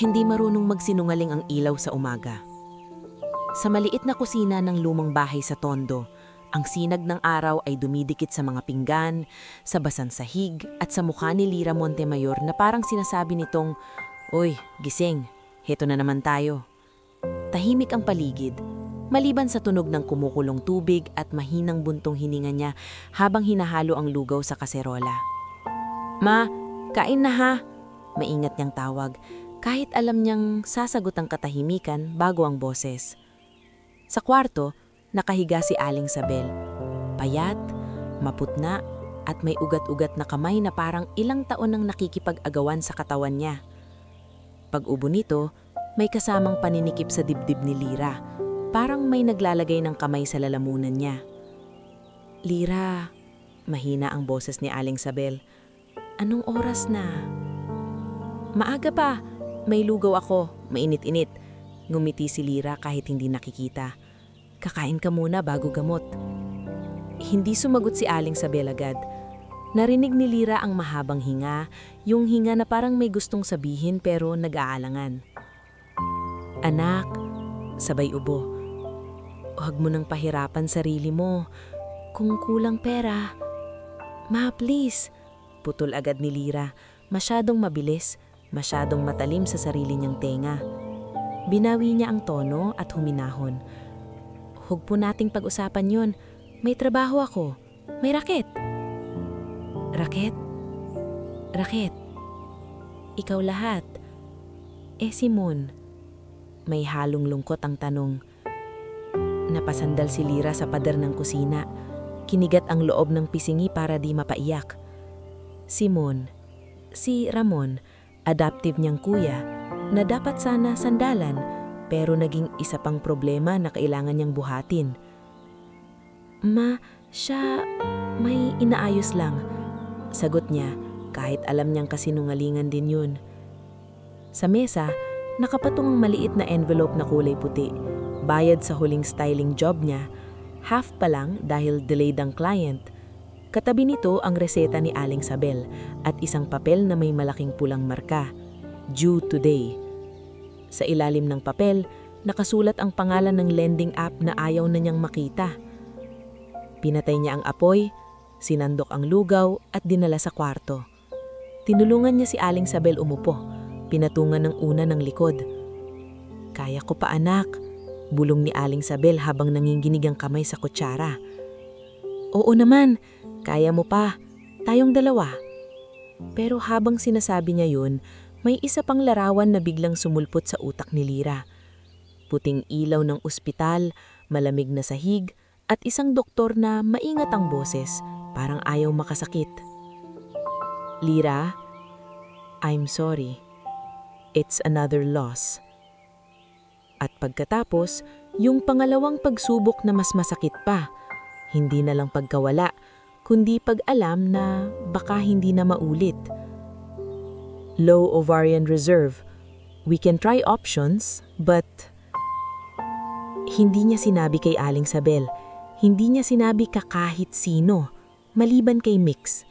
Hindi marunong magsinungaling ang ilaw sa umaga. Sa maliit na kusina ng lumang bahay sa Tondo, ang sinag ng araw ay dumidikit sa mga pinggan, sa basan sahig at sa mukha ni Lira Montemayor na parang sinasabi nitong, "Uy, gising, heto na naman tayo." Tahimik ang paligid, maliban sa tunog ng kumukulong tubig at mahinang buntong hininga niya habang hinahalo ang lugaw sa kaserola. "Ma, kain na ha!" Maingat niyang tawag, kahit alam niyang sasagot ang katahimikan bago ang boses. Sa kwarto, nakahiga si Aling Sabel. Payat, maputna, at may ugat-ugat na kamay na parang ilang taon nang nakikipag-agawan sa katawan niya. Pag-ubo nito, may kasamang paninikip sa dibdib ni Lira. Parang may naglalagay ng kamay sa lalamunan niya. "Lira," mahina ang boses ni Aling Sabel. "Anong oras na?" "Maaga pa. May lugaw ako, mainit-init." Ngumiti si Lira kahit hindi nakikita. "Kakain ka muna bago gamot." Hindi sumagot si Aling Sabel agad. Narinig ni Lira ang mahabang hinga, yung hinga na parang may gustong sabihin pero nag-aalangan. "Anak," sabay ubo, "huwag mo nang pahirapan sarili mo. Kung kulang pera." "Ma, please." Putol agad ni Lira, masyadong mabilis, masyadong matalim sa sarili niyang tenga. Binawi niya ang tono at huminahon. "Huwag po nating pag-usapan yun. May trabaho ako. May raket." "Raket? Raket? Ikaw lahat. Simon." May halong lungkot ang tanong. Napasandal si Lira sa pader ng kusina. Kinigat ang loob ng pisingi para di mapaiyak. Simon, si Ramon, adoptive niyang kuya, na dapat sana sandalan pero naging isa pang problema na kailangan niyang buhatin. "Ma, siya may inaayos lang." Sagot niya kahit alam niyang kasinungalingan din yun. Sa mesa, nakapatong ang maliit na envelope na kulay puti. Bayad sa huling styling job niya, half pa lang dahil delayed ang client. Katabi nito ang reseta ni Aling Sabel at isang papel na may malaking pulang marka, "Due today." Sa ilalim ng papel, nakasulat ang pangalan ng lending app na ayaw na niyang makita. Pinatay niya ang apoy, sinandok ang lugaw at dinala sa kwarto. Tinulungan niya si Aling Sabel umupo, pinatungan ng una ng likod. "Kaya ko pa, anak," bulong ni Aling Sabel habang nanginginig ang kamay sa kutsara. "Oo naman, kaya mo pa. Tayong dalawa." Pero habang sinasabi niya yun, may isa pang larawan na biglang sumulpot sa utak ni Lira. Puting ilaw ng ospital, malamig na sahig, at isang doktor na maingat ang boses, parang ayaw makasakit. "Lira, I'm sorry. It's another loss." At pagkatapos, yung pangalawang pagsubok na mas masakit pa. Hindi na lang pagkawala, kundi pag-alam na baka hindi na maulit. "Low ovarian reserve. We can try options, but..." Hindi niya sinabi kay Aling Sabel. Hindi niya sinabi ka kahit sino, maliban kay Mix,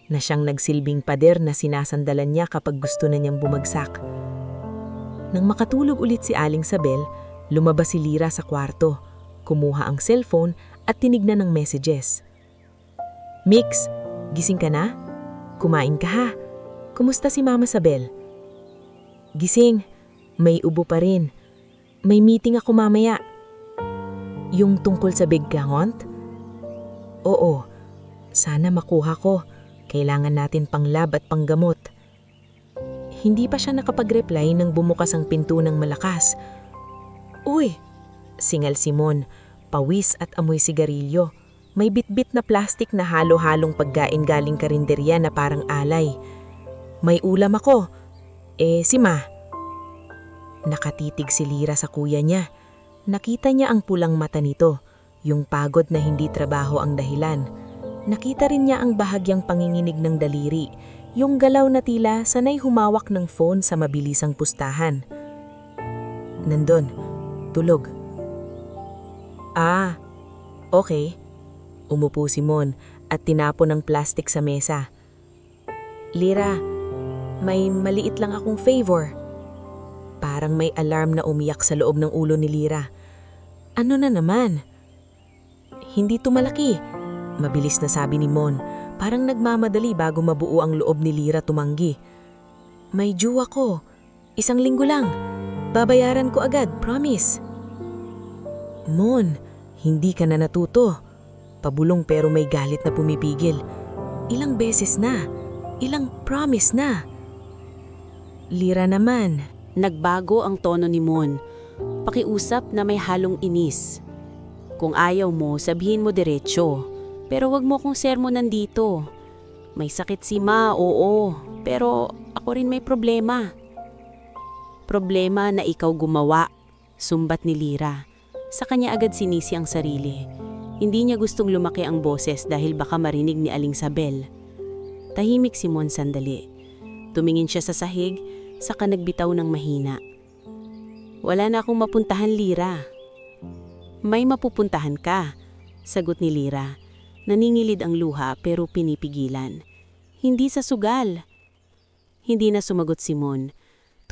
na siyang nagsilbing pader na sinasandalan niya kapag gusto na niyang bumagsak. Nang makatulog ulit si Aling Sabel, lumabas si Lira sa kwarto, kumuha ang cellphone at tinignan ng messages. "Mix, gising ka na? Kumain ka ha? Kumusta si Mama Sabel?" "Gising, may ubo pa rin. May meeting ako mamaya." "Yung tungkol sa big kahont?" "Oo, sana makuha ko. Kailangan natin pang lab at panggamot." Hindi pa siya nakapag-reply nang bumukas ang pinto ng malakas. "Uy!" Singal Simon, pawis at amoy sigarilyo. May bitbit na plastik na halo-halong pagkain galing karinderya na parang alay. "May ulam ako. Si Ma?" Nakatitig si Lira sa kuya niya. Nakita niya ang pulang mata nito, yung pagod na hindi trabaho ang dahilan. Nakita rin niya ang bahagyang panginginig ng daliri, yung galaw na tila sanay humawak ng phone sa mabilisang pustahan. "Nandun, tulog." "Ah, okay." Umupo si Mon at tinapon ng plastik sa mesa. "Lira, may maliit lang akong favor." Parang may alarm na umiyak sa loob ng ulo ni Lira. Ano na naman? Hindi to malaki. Mabilis na sabi ni Mon. Parang nagmamadali bago mabuo ang loob ni Lira tumanggi. May due ako. 1 linggo lang. Babayaran ko agad, promise. Mon, hindi ka na natuto. Pabulong pero may galit na pumipigil. Ilang beses na. Ilang promise na. Lira naman. Nagbago ang tono ni Mon. Pakiusap na may halong inis. Kung ayaw mo, sabihin mo diretsyo. Pero wag mo kong sermonan dito. May sakit si Ma, oo. Pero ako rin may problema. Problema na ikaw gumawa, sumbat ni Lira. Sa kanya agad sinisi ang sarili. Hindi niya gustong lumaki ang boses dahil baka marinig ni Aling Sabel. Tahimik si Mon sandali. Tumingin siya sa sahig, saka nagbitaw ng mahina. Wala na akong mapuntahan, Lira. May mapupuntahan ka, sagot ni Lira. Naningilid ang luha pero pinipigilan. Hindi sa sugal. Hindi na sumagot si Mon.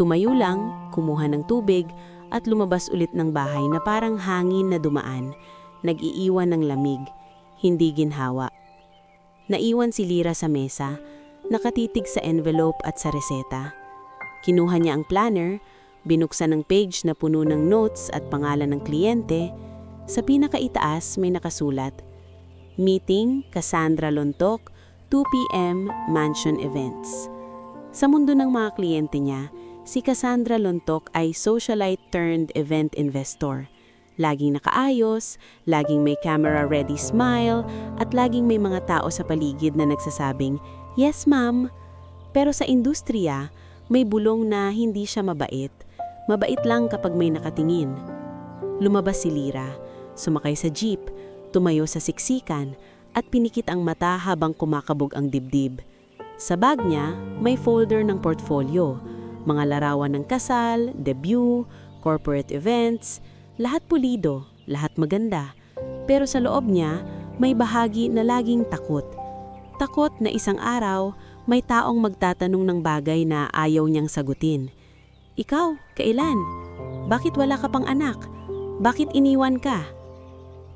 Tumayo lang, kumuha ng tubig at lumabas ulit ng bahay na parang hangin na dumaan. Nag-iiwan ng lamig, hindi ginhawa. Naiwan si Lira sa mesa, nakatitig sa envelope at sa reseta. Kinuha niya ang planner, binuksan ang page na puno ng notes at pangalan ng kliyente. Sa pinakaitaas may nakasulat, Meeting Cassandra Lontok, 2 p.m. Mansion Events. Sa mundo ng mga kliyente niya, si Cassandra Lontok ay socialite turned event investor. Laging nakaayos, laging may camera-ready smile, at laging may mga tao sa paligid na nagsasabing, "Yes, ma'am." Pero sa industriya, may bulong na hindi siya mabait. Mabait lang kapag may nakatingin. Lumabas si Lira, sumakay sa jeep, tumayo sa siksikan, at pinikit ang mata habang kumakabog ang dibdib. Sa bag niya, may folder ng portfolio, mga larawan ng kasal, debut, corporate events, lahat pulido, lahat maganda. Pero sa loob niya, may bahagi na laging takot. Takot na isang araw, may taong magtatanong ng bagay na ayaw niyang sagutin. Ikaw, kailan? Bakit wala ka pang anak? Bakit iniwan ka?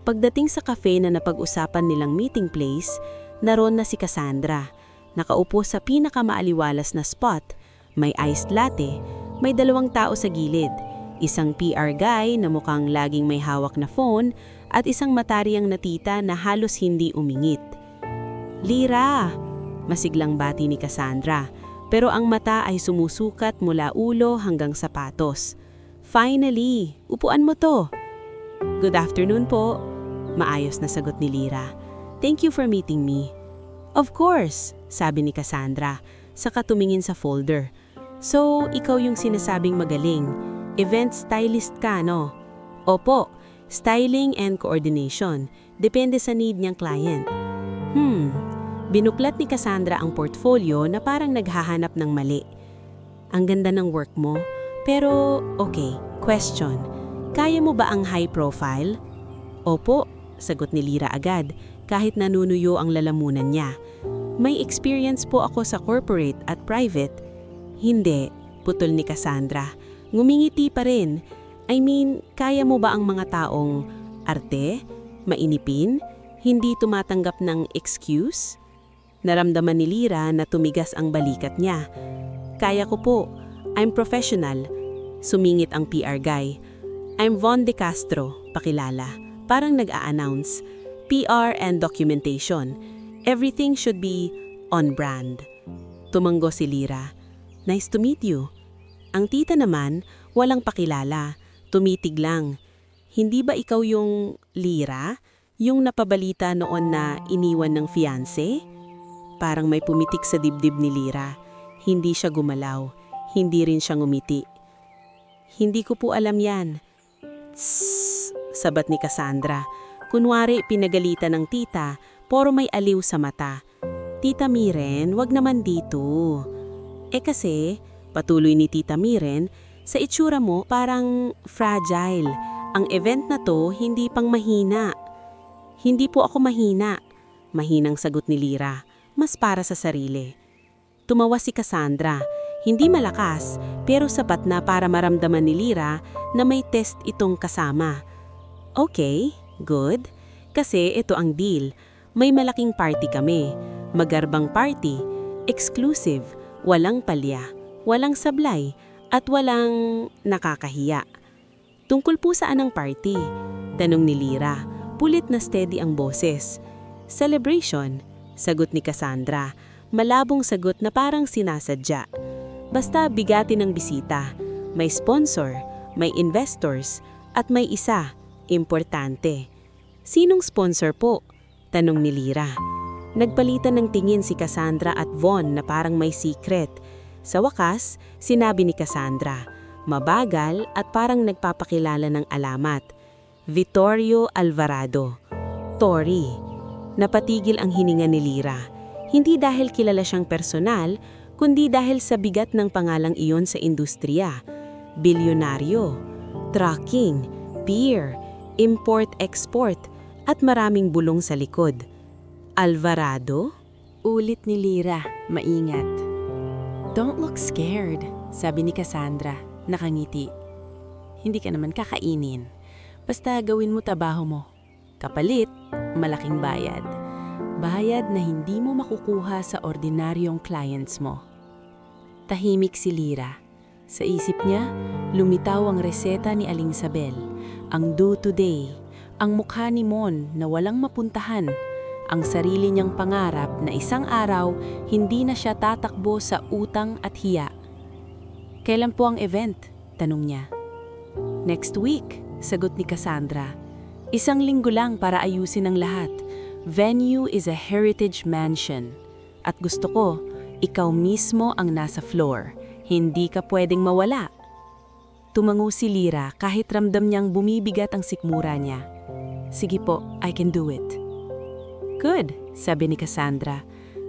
Pagdating sa cafe na napag-usapan nilang meeting place, naroon na si Cassandra. Nakaupo sa pinakamaaliwalas na spot, may iced latte, may 2 tao sa gilid, isang PR guy na mukhang laging may hawak na phone at isang mataryang na tita na halos hindi umingit. Lira! Masiglang bati ni Cassandra, pero ang mata ay sumusukat mula ulo hanggang sapatos. Finally! Upuan mo to! Good afternoon po. Maayos na sagot ni Lira. Thank you for meeting me. Of course, sabi ni Cassandra, saka tumingin sa folder. So, ikaw yung sinasabing magaling. Event stylist ka, no? Opo, styling and coordination. Depende sa need niyang client. Binuklat ni Cassandra ang portfolio na parang naghahanap ng mali. Ang ganda ng work mo, pero okay, question. Kaya mo ba ang high profile? Opo, sagot ni Lira agad, kahit nanunuyo ang lalamunan niya. May experience po ako sa corporate at private. Hindi, putol ni Cassandra. Ngumingiti pa rin. I mean, kaya mo ba ang mga taong arte, mainipin, hindi tumatanggap ng excuse? Naramdaman ni Lira na tumigas ang balikat niya. Kaya ko po. I'm professional. Sumingit ang PR guy. I'm Von De Castro, pakilala. Parang nag-a-announce. PR and documentation. Everything should be on brand. Tumanggo si Lira. Nice to meet you. Ang tita naman, walang pakilala. Tumitig lang. Hindi ba ikaw yung Lira? Yung napabalita noon na iniwan ng fiancé? Parang may pumitik sa dibdib ni Lira. Hindi siya gumalaw. Hindi rin siya ngumiti. Hindi ko po alam yan. Tss, sabat ni Cassandra. Kunwari pinagalitan ng tita, poro may aliw sa mata. Tita Miren, wag naman dito. Kasi, patuloy ni Tita Miren, sa itsura mo parang fragile. Ang event na to hindi pang mahina. Hindi po ako mahina. Mahinang sagot ni Lira, mas para sa sarili. Tumawa si Cassandra. Hindi malakas, pero sapat na para maramdaman ni Lyra na may test itong kasama. Okay, good. Kasi ito ang deal. May malaking party kami. Magarbang party, exclusive, walang palya, walang sablay, at walang nakakahiya. Tungkol po saan ang party? Tanong ni Lyra. Pulit na steady ang boses. Celebration, sagot ni Cassandra. Malabong sagot na parang sinasadya. Basta bigatin ng bisita. May sponsor, may investors, at may isa, importante. Sinong sponsor po? Tanong ni Lyra. Nagpalitan ng tingin si Cassandra at Von na parang may secret. Sa wakas, sinabi ni Cassandra, mabagal at parang nagpapakilala ng alamat. Vittorio Alvarado. Tori. Napatigil ang hininga ni Lyra. Hindi dahil kilala siyang personal, kundi dahil sa bigat ng pangalang iyon sa industriya. Bilyonaryo, trucking, beer, import-export, at maraming bulong sa likod. Alvarado? Ulit ni Lyra, maingat. Don't look scared, sabi ni Cassandra, nakangiti. Hindi ka naman kakainin. Basta gawin mo trabaho mo. Kapalit, malaking bayad. Bayad na hindi mo makukuha sa ordinaryong clients mo. Tahimik si Lyra. Sa isip niya, lumitaw ang reseta ni Aling Sabel. Ang do today, ang mukha ni Mon na walang mapuntahan, ang sarili niyang pangarap na isang araw hindi na siya tatakbo sa utang at hiya. Kailan po ang event? Tanong niya. Next week, sagot ni Cassandra. 1 linggo lang para ayusin ang lahat. Venue is a heritage mansion. At gusto ko, ikaw mismo ang nasa floor. Hindi ka pwedeng mawala. Tumango si Lyra kahit ramdam niyang bumibigat ang sikmura niya. Sige po, I can do it. Good, sabi ni Cassandra.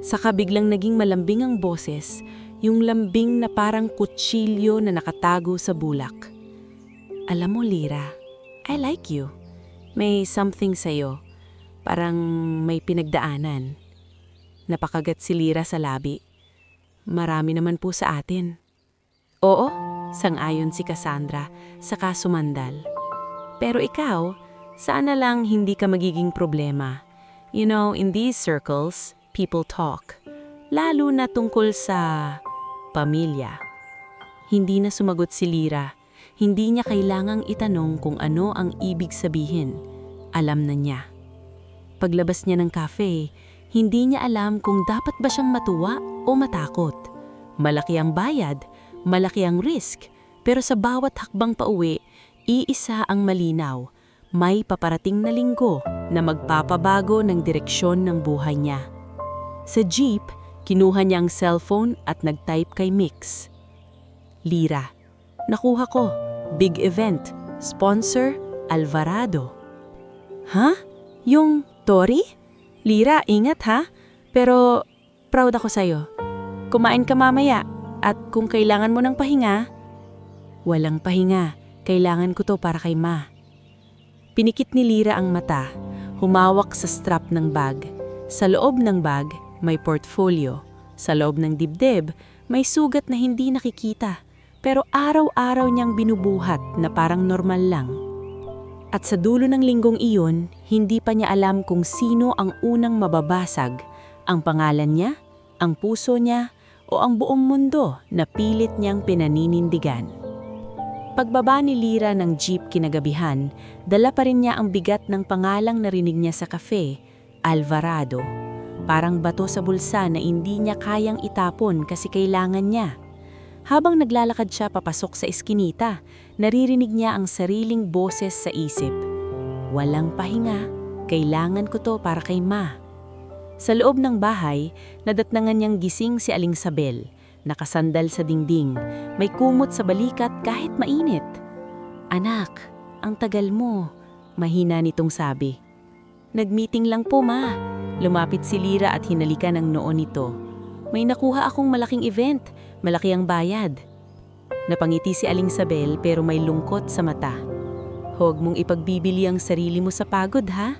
Saka biglang naging malambing ang boses, yung lambing na parang kutsilyo na nakatago sa bulak. Alam mo, Lyra, I like you. May something sa'yo. Parang may pinagdaanan. Napakagat si Lyra sa labi. Marami naman po sa atin. Oo, sang-ayon si Cassandra, saka sumandal. Pero ikaw, sana lang hindi ka magiging problema. You know, in these circles, people talk. Lalo na tungkol sa pamilya. Hindi na sumagot si Lyra. Hindi niya kailangang itanong kung ano ang ibig sabihin. Alam na niya. Paglabas niya ng cafe, hindi niya alam kung dapat ba siyang matuwa o matakot. Malaki ang bayad, malaki ang risk, pero sa bawat hakbang pauwi, iisa ang malinaw. May paparating na linggo na magpapabago ng direksyon ng buhay niya. Sa jeep, kinuha niya ang cellphone at nag-type kay Mix. Lyra, nakuha ko. Big event. Sponsor, Alvarado. Ha? Yung Tori? Lyra, ingat ha? Pero proud ako sa'yo. Kumain ka mamaya at kung kailangan mo ng pahinga, walang pahinga. Kailangan ko to para kay Ma. Pinikit ni Lyra ang mata, humawak sa strap ng bag. Sa loob ng bag, may portfolio. Sa loob ng dibdib, may sugat na hindi nakikita. Pero araw-araw niyang binubuhat na parang normal lang. At sa dulo ng linggong iyon, hindi pa niya alam kung sino ang unang mababasag, ang pangalan niya, ang puso niya, o ang buong mundo na pilit niyang pinaninindigan. Pagbaba ni Lyra ng jeep kinagabihan, dala pa rin niya ang bigat ng pangalang narinig niya sa cafe, Alvarado. Parang bato sa bulsa na hindi niya kayang itapon kasi kailangan niya. Habang naglalakad siya papasok sa eskinita, naririnig niya ang sariling boses sa isip. Walang pahinga, kailangan ko to para kay Ma. Sa loob ng bahay, nadatnangan niyang gising si Aling Sabel, nakasandal sa dingding, may kumot sa balikat kahit mainit. Anak, ang tagal mo, mahina nitong sabi. Nag-meeting lang po, Ma. Lumapit si Lyra at hinalikan ang noo nito. May nakuha akong malaking event. Malaki ang bayad. Napangiti si Aling Sabel pero may lungkot sa mata. Huwag mong ipagbibili ang sarili mo sa pagod, ha?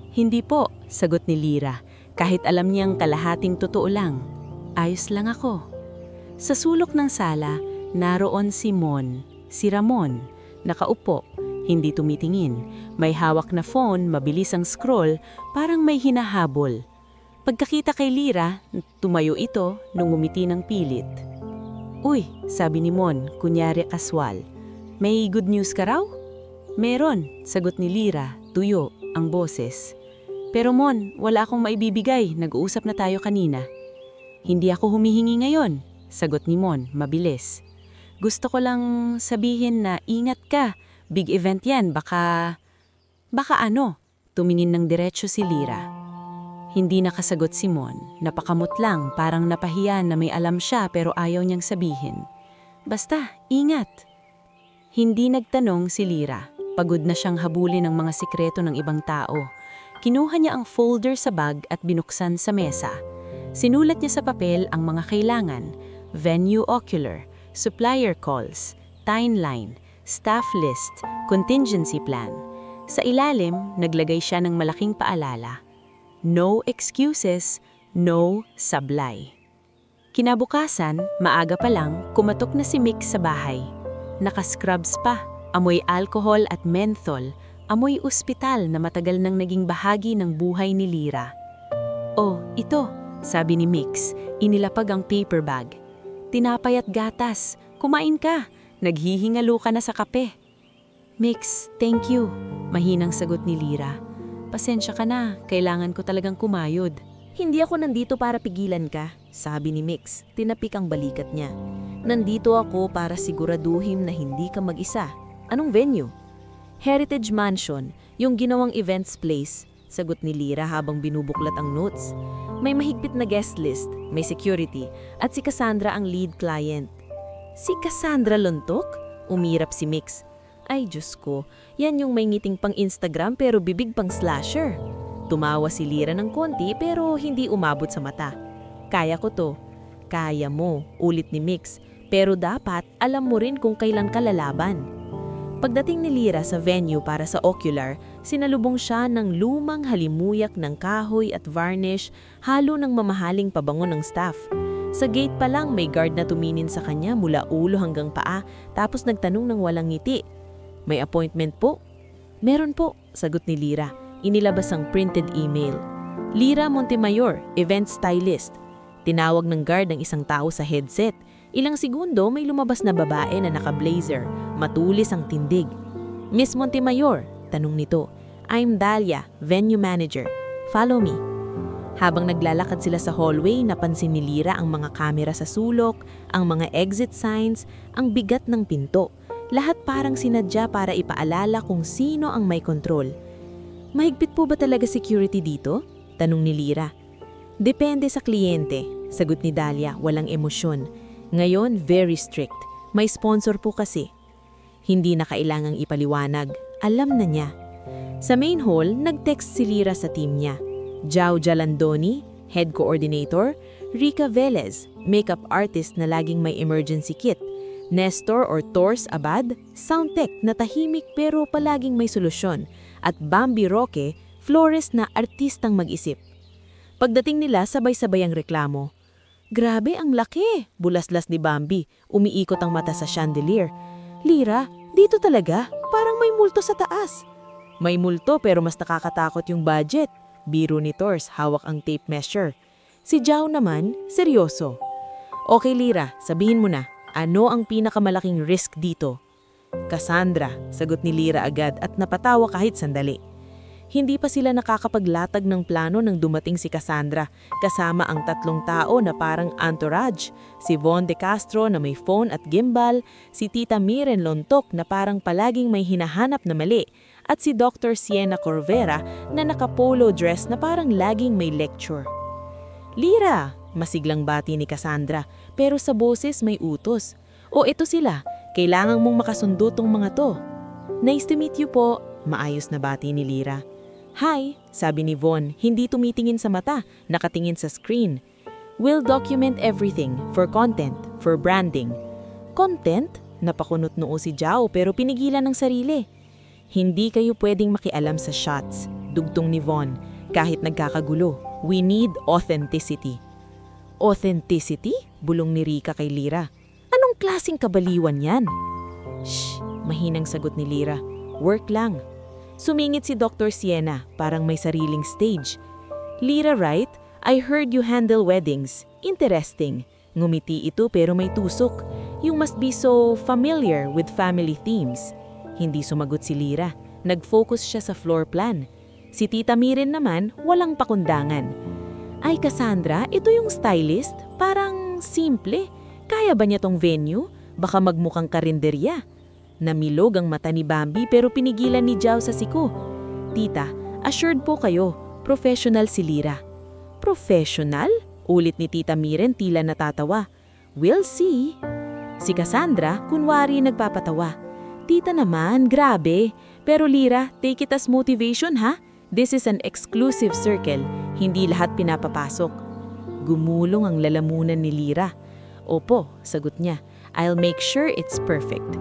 Hindi po, sagot ni Lyra, kahit alam niyang kalahating totoo lang. Ayos lang ako. Sa sulok ng sala, naroon si Mon, si Ramon, nakaupo, hindi tumitingin, may hawak na phone, mabilis ang scroll, parang may hinahabol. Pagkakita kay Lyra, tumayo ito nung ngumiti ng pilit. "Uy," sabi ni Mon, kunyari kaswal. "May good news ka raw?" "Meron," sagot ni Lyra, tuyo ang boses. "Pero Mon, wala akong maibibigay, nag-uusap na tayo kanina." "Hindi ako humihingi ngayon," sagot ni Mon, mabilis. "Gusto ko lang sabihin na ingat ka, big event yan, baka ano?" Tumingin ng diretsyo si Lyra. Hindi nakasagot si Mon, napakamot lang, parang napahiya na may alam siya pero ayaw niyang sabihin. "Basta, ingat." Hindi nagtanong si Lyra, pagod na siyang habulin ng mga sikreto ng ibang tao. Kinuha niya ang folder sa bag at binuksan sa mesa. Sinulat niya sa papel ang mga kailangan: venue ocular, supplier calls, timeline, staff list, contingency plan. Sa ilalim, naglagay siya ng malaking paalala: no excuses, no sablay. Kinabukasan, maaga pa lang, kumatok na si Mick sa bahay. Naka-scrubs pa, amoy alcohol at menthol, amoy ospital na matagal nang naging bahagi ng buhay ni Lyra. "Oh, ito," sabi ni Mix, inilapag ang paper bag. "Tinapay at gatas, kumain ka, naghihingalo ka na sa kape." "Mix, thank you," mahinang sagot ni Lyra. "Pasensya ka na, kailangan ko talagang kumayod." Hindi ako nandito para pigilan ka, sabi ni Mix, tinapik ang balikat niya. Nandito ako para siguraduhin na hindi ka mag-isa. Anong venue? Heritage Mansion, yung ginawang events place, sagot ni Lyra habang binubuklat ang notes. May mahigpit na guest list, may security, at si Cassandra ang lead client. Si Cassandra Lontok? Umirap si Mix. Ay Diyos ko, yan yung may ngiting pang Instagram pero bibig pang slasher. Tumawa si Lyra ng konti pero hindi umabot sa mata. "Kaya ko to." "Kaya mo," ulit ni Mix, "pero dapat alam mo rin kung kailan ka lalaban." Pagdating ni Lyra sa venue para sa ocular, sinalubong siya ng lumang halimuyak ng kahoy at varnish, halo ng mamahaling pabango ng staff. Sa gate pa lang may guard na tumingin sa kanya mula ulo hanggang paa tapos nagtanong ng walang ngiti. "May appointment po?" "Meron po," sagot ni Lyra. Inilabas ang printed email. "Lyra Montemayor, event stylist." Tinawag ng guard ang isang tao sa headset. Ilang segundo may lumabas na babae na naka-blazer, matulis ang tindig. "Miss Montemayor," tanong nito. "I'm Dahlia, venue manager. Follow me." Habang naglalakad sila sa hallway, napansin ni Lyra ang mga kamera sa sulok, ang mga exit signs, ang bigat ng pinto. Lahat parang sinadya para ipaalala kung sino ang may kontrol. "Mahigpit po ba talaga security dito?" tanong ni Lyra. "Depende sa kliyente," sagot ni Dahlia, walang emosyon. "Ngayon, very strict. May sponsor po kasi." Hindi na kailangang ipaliwanag. Alam na niya. Sa main hall, nag-text si Lyra sa team niya. Jao Jalandoni, head coordinator; Rica Velez, makeup artist na laging may emergency kit; Nestor or Tors Abad, sound tech na tahimik pero palaging may solusyon; at Bambi Roque, florist na artistang mag-isip. Pagdating nila, sabay-sabay ang reklamo. "Grabe, ang laki!" bulaslas ni Bambi. Umiikot ang mata sa chandelier. "Lyra, dito talaga? Parang may multo sa taas." "May multo pero mas nakakatakot yung budget." Biro ni Tors, hawak ang tape measure. Si Jao naman, seryoso. "Okay Lyra, sabihin mo na, ano ang pinakamalaking risk dito?" "Cassandra," sagot ni Lyra agad at napatawa kahit sandali. Hindi pa sila nakakapaglatag ng plano nang dumating si Cassandra, kasama ang 3 tao na parang entourage, si Von De Castro na may phone at gimbal, si Tita Miren Lontok na parang palaging may hinahanap na mali, at si Dr. Siena Corvera na naka-polo dress na parang laging may lecture. "Lyra!" masiglang bati ni Cassandra, pero sa boses may utos. "O ito sila, kailangan mong makasundo tong mga to." "Nice to meet you po," maayos na bati ni Lyra. "Hi," sabi ni Von, hindi tumitingin sa mata, nakatingin sa screen. "We'll document everything, for content, for branding." "Content?" Napakunot noo si Jao pero pinigilan ng sarili. "Hindi kayo pwedeng makialam sa shots," dugtong ni Von. "Kahit nagkakagulo, we need authenticity." Authenticity? Bulong ni Rika kay Lira. Anong klaseng kabaliwan yan? Shh! Mahinang sagot ni Lira. Work lang. Sumingit si Dr. Siena, parang may sariling stage. Lira, right? I heard you handle weddings. Interesting. Ngumiti ito pero may tusok. You must be so familiar with family themes. Hindi sumagot si Lira. Nag-focus siya sa floor plan. Si Tita Miren naman, walang pakundangan. Ay Cassandra, ito yung stylist? Parang simple. Kaya ba niya tong venue? Baka magmukhang karinderya. Namilog ang mata ni Bambi pero pinigilan ni Jao sa siko. Tita, assured po kayo, professional si Lira. Professional? Ulit ni Tita Miren tila natatawa. We'll see. Si Cassandra, kunwari nagpapatawa. Tita naman, grabe. Pero Lira, take it as motivation ha? This is an exclusive circle. Hindi lahat pinapapasok. Gumulong ang lalamunan ni Lira. Opo, sagot niya. I'll make sure it's perfect.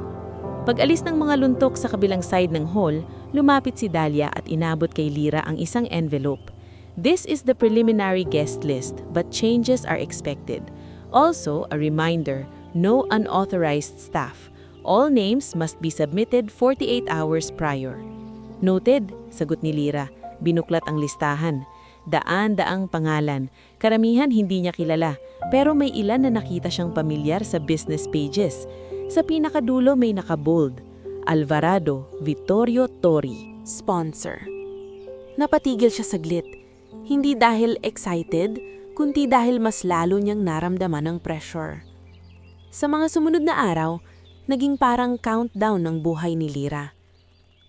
Pag-alis ng mga luntok sa kabilang side ng hall, lumapit si Dahlia at inabot kay Lira ang isang envelope. This is the preliminary guest list, but changes are expected. Also, a reminder, no unauthorized staff. All names must be submitted 48 hours prior. Noted, sagot ni Lira. Binuklat ang listahan. Daan-daang pangalan. Karamihan hindi niya kilala, pero may ilan na nakita siyang pamilyar sa business pages. Sa pinakadulo may nakabold, Alvarado Vittorio Tori, sponsor. Napatigil siya saglit. Hindi dahil excited, kundi dahil mas lalo niyang naramdaman ang pressure. Sa mga sumunod na araw, naging parang countdown ng buhay ni Lira.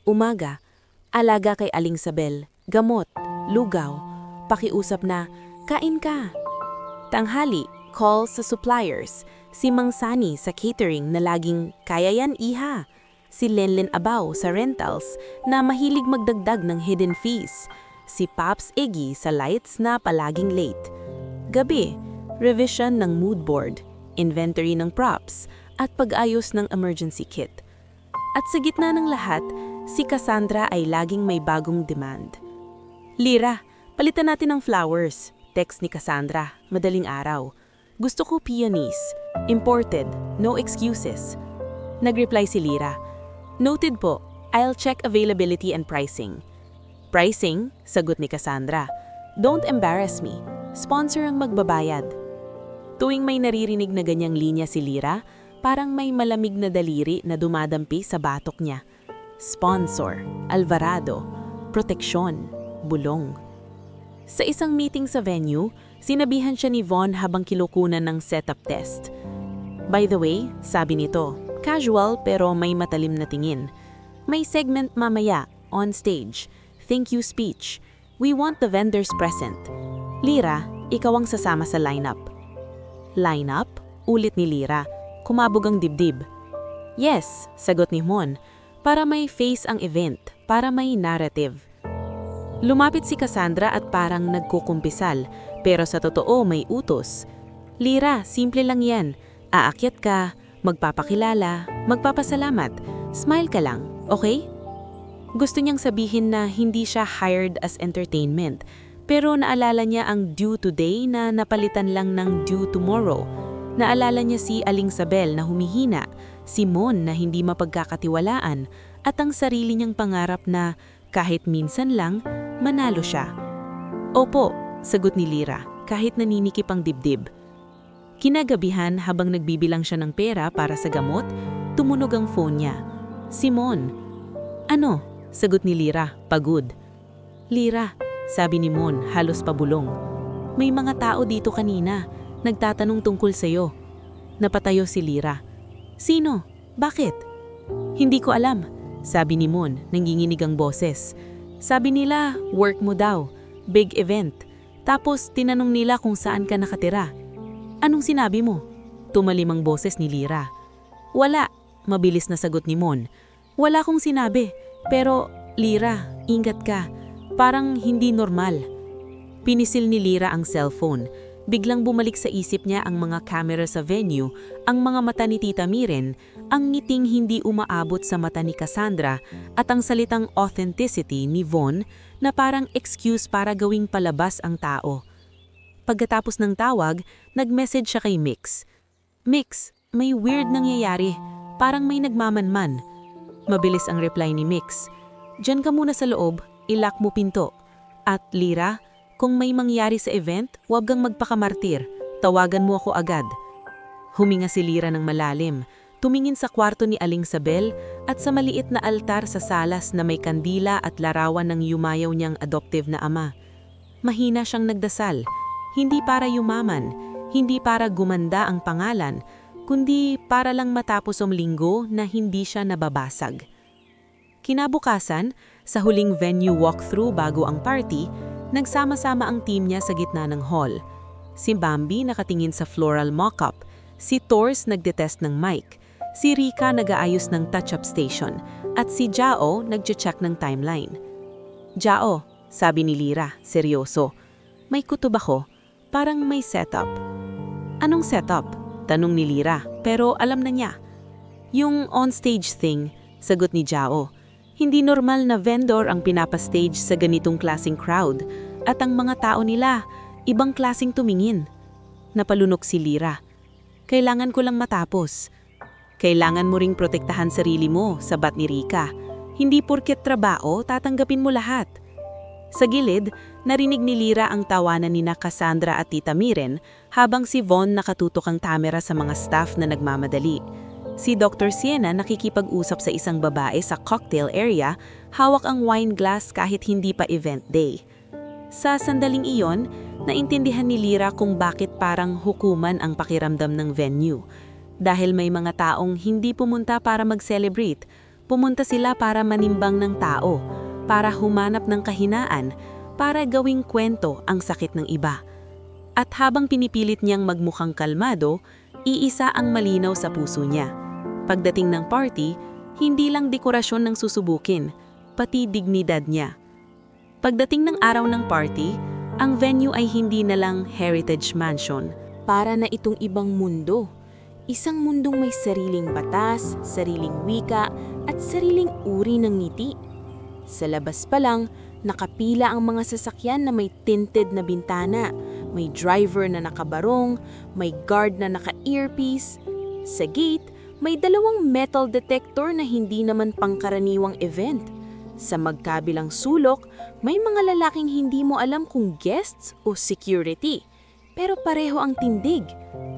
Umaga, alaga kay Aling Sabel, gamot, lugaw, pakiusap na, kain ka. Tanghali, call sa suppliers, si Mang Sani sa catering na laging, kaya yan iha. Si Lenlen Abaw sa rentals na mahilig magdagdag ng hidden fees. Si Pops Iggy sa lights na palaging late. Gabi, revision ng mood board, inventory ng props, at pag-ayos ng emergency kit. At sa gitna ng lahat, si Cassandra ay laging may bagong demand. Lira, palitan natin ng flowers. Text ni Cassandra, madaling araw. Gusto ko peonies. Imported, no excuses. Nagreply si Lira. Noted po, I'll check availability and pricing. Pricing? Sagot ni Cassandra. Don't embarrass me. Sponsor ang magbabayad. Tuwing may naririnig na ganyang linya si Lira, parang may malamig na daliri na dumadampi sa batok niya. Sponsor, Alvarado, proteksyon, bulong. Sa isang meeting sa venue, sinabihan siya ni Von habang kilukunan ng setup test. By the way, sabi nito, casual pero may matalim na tingin. May segment mamaya, on stage, thank you speech. We want the vendors present. Lira, ikaw ang sasama sa lineup. Lineup? Ulit ni Lira. Kumabog ang dibdib. Yes, sagot ni Mon. Para may face ang event, para may narrative. Lumapit si Cassandra at parang nagkukumpisal, pero sa totoo may utos. Lira, simple lang yan. Aakyat ka, magpapakilala, magpapasalamat, smile ka lang, okay? Gusto niyang sabihin na hindi siya hired as entertainment, pero naalala niya ang due today na napalitan lang ng due tomorrow. Naalala niya si Aling Sabel na humihina, si Mon na hindi mapagkakatiwalaan, at ang sarili niyang pangarap na kahit minsan lang, manalo siya. Opo, sagot ni Lira, kahit naninikip ang dibdib. Kinagabihan habang nagbibilang siya ng pera para sa gamot, tumunog ang phone niya. Simon. Ano? Sagot ni Lira, pagod. Lira, sabi ni Mon, halos pabulong. May mga tao dito kanina, nagtatanong tungkol sa'yo. Napatayo si Lira. Sino? Bakit? Hindi ko alam, sabi ni Mon, nanginginig ang boses. Sabi nila, work mo daw, big event. Tapos tinanong nila kung saan ka nakatira. Anong sinabi mo? Tumalim ang boses ni Lira. Wala, mabilis na sagot ni Mon. Wala kong sinabi, pero Lira, ingat ka. Parang hindi normal. Pinisil ni Lira ang cellphone. Biglang bumalik sa isip niya ang mga camera sa venue, ang mga mata ni Tita Miren, ang ngiting hindi umaabot sa mata ni Cassandra, at ang salitang authenticity ni Von na parang excuse para gawing palabas ang tao. Pagkatapos ng tawag, nag-message siya kay Mix. Mix, may weird nangyayari. Parang may nagmamanman. Mabilis ang reply ni Mix. Diyan ka muna sa loob, ilock mo pinto. At Lira, kung may mangyari sa event, huwag kang magpakamartir. Tawagan mo ako agad. Huminga si Lira ng malalim. Tumingin sa kwarto ni Aling Sabel at sa maliit na altar sa salas na may kandila at larawan ng yumayaw niyang adoptive na ama. Mahina siyang nagdasal. Hindi para yumaman, hindi para gumanda ang pangalan, kundi para lang matapos ang linggo na hindi siya nababasag. Kinabukasan, sa huling venue walkthrough bago ang party, nagsama-sama ang team niya sa gitna ng hall. Si Bambi nakatingin sa floral mock-up, si Tors nagde-test ng mic, si Rika nag-aayos ng touch-up station, at si Jao nagche-check ng timeline. Jao, sabi ni Lira, seryoso, may kutob ako. Parang may setup. Anong setup? Tanong ni Lira, pero alam na niya. Yung on-stage thing, sagot ni Jao. Hindi normal na vendor ang pinapastage sa ganitong klaseng crowd at ang mga tao nila, ibang klaseng tumingin. Napalunok si Lira. Kailangan ko lang matapos. Kailangan mo ring protektahan sarili mo, sabat ni Rika. Hindi porket trabaho, tatanggapin mo lahat. Sa gilid, narinig ni Lira ang tawanan ni Cassandra at Tita Miren habang si Von nakatutok ang kamera sa mga staff na nagmamadali. Si Dr. Siena nakikipag-usap sa isang babae sa cocktail area, hawak ang wine glass kahit hindi pa event day. Sa sandaling iyon, naintindihan ni Lira kung bakit parang hukuman ang pakiramdam ng venue. Dahil may mga taong hindi pumunta para mag-celebrate, pumunta sila para manimbang ng tao, para humanap ng kahinaan, para gawing kwento ang sakit ng iba. At habang pinipilit niyang magmukhang kalmado, iisa ang malinaw sa puso niya. Pagdating ng party, hindi lang dekorasyon ng susubukin, pati dignidad niya. Pagdating ng araw ng party, ang venue ay hindi na lang Heritage Mansion. Para na itong ibang mundo. Isang mundong may sariling batas, sariling wika, at sariling uri ng ngiti. Sa labas pa lang, nakapila ang mga sasakyan na may tinted na bintana, may driver na nakabarong, may guard na naka-earpiece. Sa gate, may dalawang metal detector na hindi naman pangkaraniwang event. Sa magkabilang sulok, may mga lalaking hindi mo alam kung guests o security. Pero pareho ang tindig,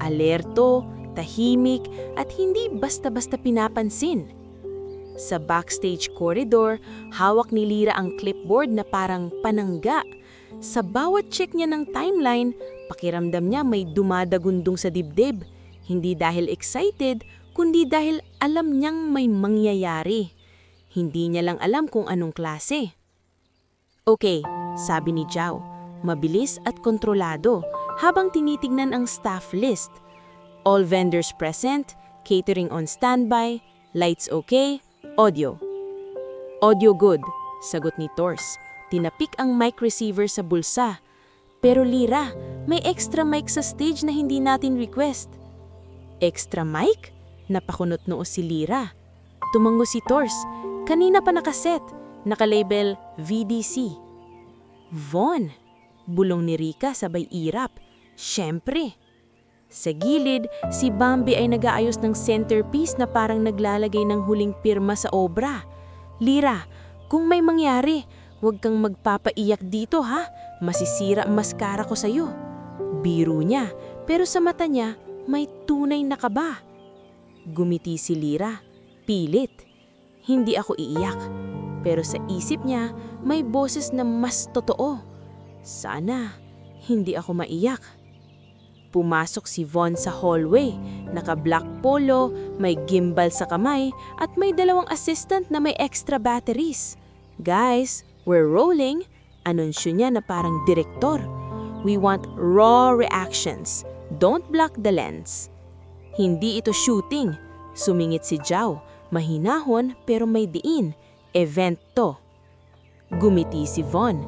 alerto, tahimik, at hindi basta-basta pinapansin. Sa backstage corridor, hawak ni Lira ang clipboard na parang panangga. Sa bawat check niya ng timeline, pakiramdam niya may dumadagundong sa dibdib. Hindi dahil excited, kundi dahil alam niyang may mangyayari. Hindi niya lang alam kung anong klase. Okay, sabi ni Jao, mabilis at kontrolado habang tinitignan ang staff list. All vendors present, catering on standby, lights okay, audio. Audio good, sagot ni Tors. Tinapik ang mic receiver sa bulsa. Pero Lira, may extra mic sa stage na hindi natin request. Extra mic? Napakunot noo si Lira. Tumango si Tors. Kanina pa nakaset. Nakalabel VDC. Von, bulong ni Rika sabay irap. Siyempre. Sa gilid, si Bambi ay nag-aayos ng centerpiece na parang naglalagay ng huling pirma sa obra. Lira, kung may mangyari, huwag kang magpapaiyak dito ha. Masisira ang maskara ko sa'yo. Biro niya, pero sa mata niya, may tunay na kaba. Gumiti si Lira. Pilit. Hindi ako iiyak. Pero sa isip niya, may boses na mas totoo. Sana, hindi ako maiyak. Pumasok si Von sa hallway, naka-black polo, may gimbal sa kamay, at may dalawang assistant na may extra batteries. Guys, we're rolling, anunsyo niya na parang direktor. We want raw reactions. Don't block the lens. Hindi ito shooting. Sumingit si Jao. Mahinahon pero may diin. Event to. Gumiti si Von.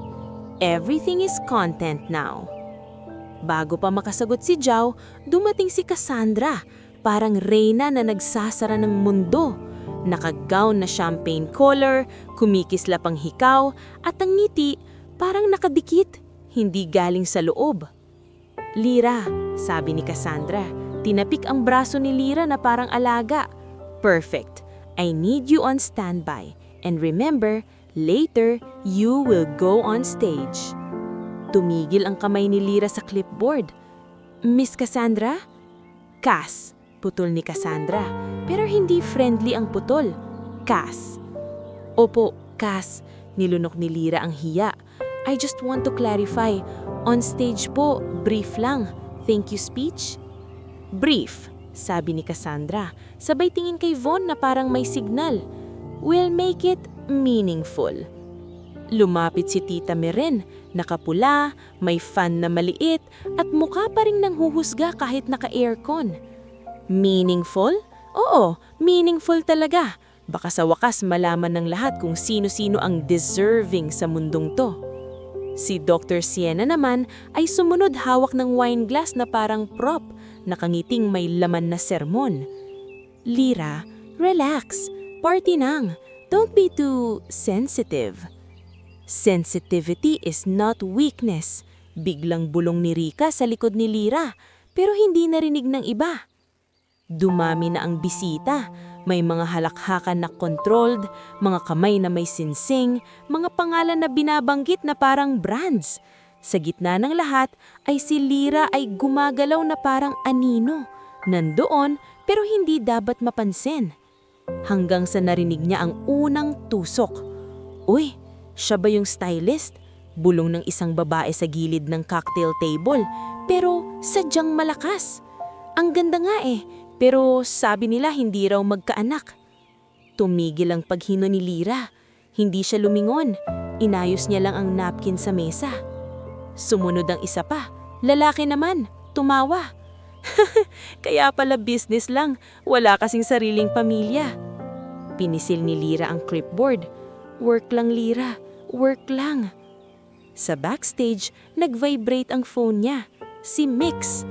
Everything is content now. Bago pa makasagot si Jao, dumating si Cassandra, parang reyna na nagsasara ng mundo. Naka-gown na champagne collar, kumikislap ang hikaw, at ang ngiti parang nakadikit, hindi galing sa loob. Lira, sabi ni Cassandra. Tinapik ang braso ni Lira na parang alaga. Perfect. I need you on standby. And remember, later, you will go on stage. Tumigil ang kamay ni Lira sa clipboard. Miss Cassandra? Cass, putol ni Cassandra. Pero hindi friendly ang putol. Cass. Opo, Cass. Nilunok ni Lira ang hiya. I just want to clarify. On stage po, brief lang. Thank you speech? Brief, sabi ni Cassandra. Sabay tingin kay Von na parang may signal. We'll make it meaningful. Lumapit si Tita Meren, nakapula, may fan na maliit, at mukha pa rin nanghuhusga kahit naka-aircon. Meaningful? Oo, meaningful talaga. Baka sa wakas malaman ng lahat kung sino-sino ang deserving sa mundong to. Si Dr. Sienna naman ay sumunod hawak ng wine glass na parang prop, nakangiting may laman na sermon. Lira, relax. Party nang. Don't be too sensitive. Sensitivity is not weakness. Biglang bulong ni Rika sa likod ni Lira, pero hindi narinig ng iba. Dumami na ang bisita. May mga halakhakan na controlled, mga kamay na may sinsing, mga pangalan na binabanggit na parang brands. Sa gitna ng lahat ay si Lira ay gumagalaw na parang anino. Nandoon pero hindi dapat mapansin. Hanggang sa narinig niya ang unang tusok. Uy, siya ba yung stylist? Bulong ng isang babae sa gilid ng cocktail table, pero sadyang malakas. Ang ganda nga pero sabi nila hindi raw magkaanak. Tumigil ang paghino ni Lira. Hindi siya lumingon. Inayos niya lang ang napkin sa mesa. Sumunod ang isa pa. Lalaki naman. Tumawa. Kaya pala business lang. Wala kasing sariling pamilya. Pinisil ni Lira ang clipboard. Work lang, Lira. Work lang. Sa backstage, nag-vibrate ang phone niya. Si Mix.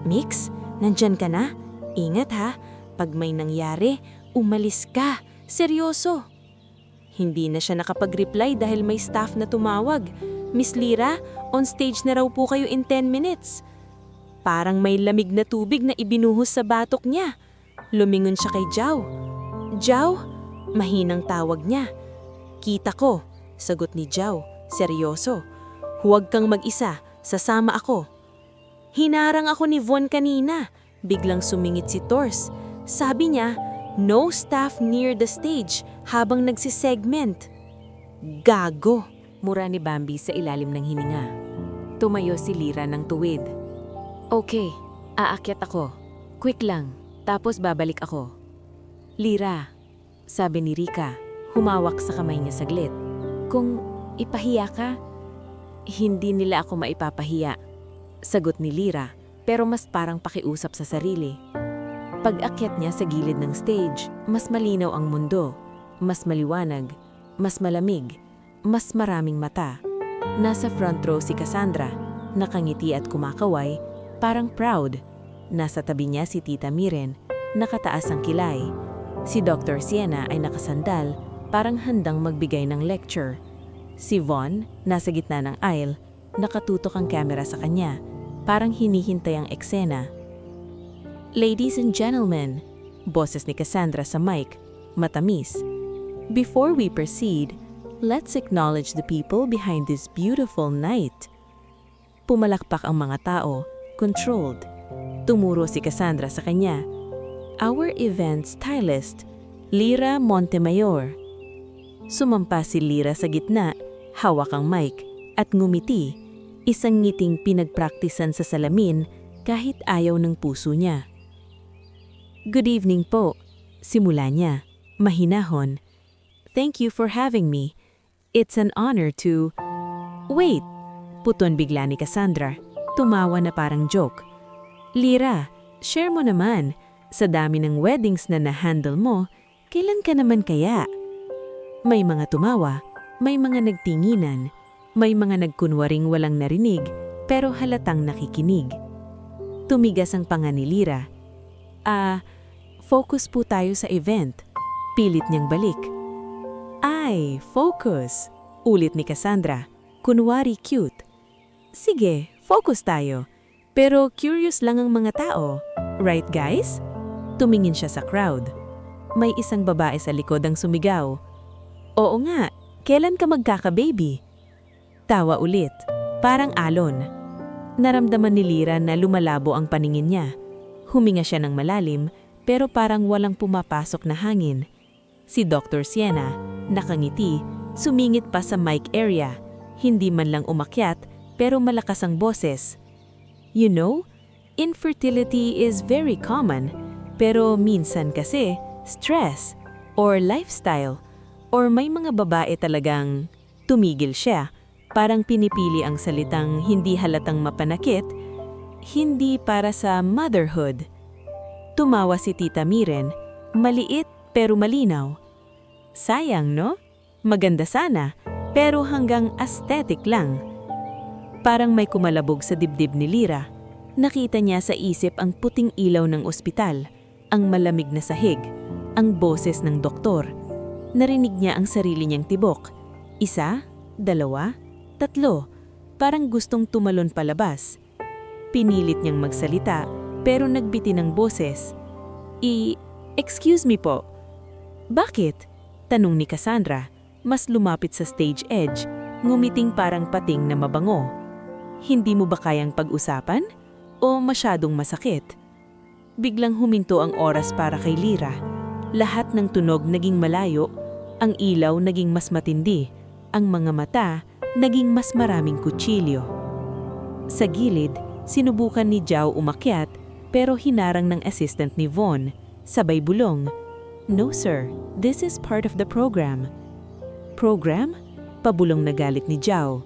Mix, nandyan ka na? Ingat ha, pag may nangyari, umalis ka. Seryoso. Hindi na siya nakapag-reply dahil may staff na tumawag. Miss Lira, on stage na raw po kayo in 10 minutes. Parang may lamig na tubig na ibinuhos sa batok niya. Lumingon siya kay Jao. Jao? Mahinang tawag niya. Kita ko, sagot ni Jao. Seryoso. Huwag kang mag-isa, sasama ako. Hinarang ako ni Von kanina. Biglang sumingit si Tors. Sabi niya, no staff near the stage habang nagsisegment. Gago! Mura ni Bambi sa ilalim ng hininga. Tumayo si Lira ng tuwid. Okay, aakyat ako. Quick lang, tapos babalik ako. Lira, sabi ni Rika, humawak sa kamay niya saglit. Kung ipahiya ka, hindi nila ako maipapahiya. Sagot ni Lira, pero mas parang pakiusap sa sarili. Pag-akyat niya sa gilid ng stage, mas malinaw ang mundo, mas maliwanag, mas malamig, mas maraming mata. Nasa front row si Cassandra, nakangiti at kumakaway, parang proud. Nasa tabi niya si Tita Miren, nakataas ang kilay. Si Dr. Sienna ay nakasandal, parang handang magbigay ng lecture. Si Von, nasa gitna ng aisle, nakatutok ang camera sa kanya, parang hinihintay ang eksena. Ladies and gentlemen, boses ni Cassandra sa mic, matamis. Before we proceed, let's acknowledge the people behind this beautiful night. Pumalakpak ang mga tao, controlled. Tumuro si Cassandra sa kanya. Our event stylist, Lira Montemayor. Sumampa si Lira sa gitna, hawak ang mic, at ngumiti. Isang ngiting pinagpraktisan sa salamin kahit ayaw ng puso niya. Good evening po, simula niya, mahinahon. Thank you for having me. It's an honor to... Wait, puton bigla ni Cassandra. Tumawa na parang joke. Lira, share mo naman. Sa dami ng weddings na na-handle mo, kailan ka naman kaya? May mga tumawa, may mga nagtinginan, may mga nagkunwaring walang narinig, pero halatang nakikinig. Tumigas ang panga ni Lira. Focus po tayo sa event. Pilit niyang balik. Ay, focus. Ulit ni Cassandra. Kunwari cute. Sige, focus tayo. Pero curious lang ang mga tao. Right, guys? Tumingin siya sa crowd. May isang babae sa likod ang sumigaw. Oo nga, kailan ka magkaka-baby? Tawa ulit, parang alon. Naramdaman ni Lyra na lumalabo ang paningin niya. Huminga siya ng malalim, pero parang walang pumapasok na hangin. Si Dr. Sienna, nakangiti, sumingit pa sa mic area. Hindi man lang umakyat, pero malakas ang boses. You know, infertility is very common, pero minsan kasi stress or lifestyle or may mga babae talagang tumigil siya. Parang pinipili ang salitang hindi halatang mapanakit, hindi para sa motherhood. Tumawa si Tita Miren, maliit pero malinaw. Sayang, no? Maganda sana, pero hanggang aesthetic lang. Parang may kumalabog sa dibdib ni Lyra. Nakita niya sa isip ang puting ilaw ng ospital, ang malamig na sahig, ang boses ng doktor. Narinig niya ang sarili niyang tibok. 1, 2, 3, parang gustong tumalon palabas. Pinilit niyang magsalita, pero nagbiti ng boses. Excuse me po. Bakit? Tanong ni Cassandra, mas lumapit sa stage edge, ngumiting parang pating na mabango. Hindi mo ba kayang pag-usapan? O masyadong masakit? Biglang huminto ang oras para kay Lyra. Lahat ng tunog naging malayo, ang ilaw naging mas matindi, ang mga mata naging mas maraming kutsilyo. Sa gilid, sinubukan ni Zhao umakyat pero hinarang ng assistant ni Von, sabay bulong. No sir, this is part of the program. Program? Pabulong na galit ni Zhao.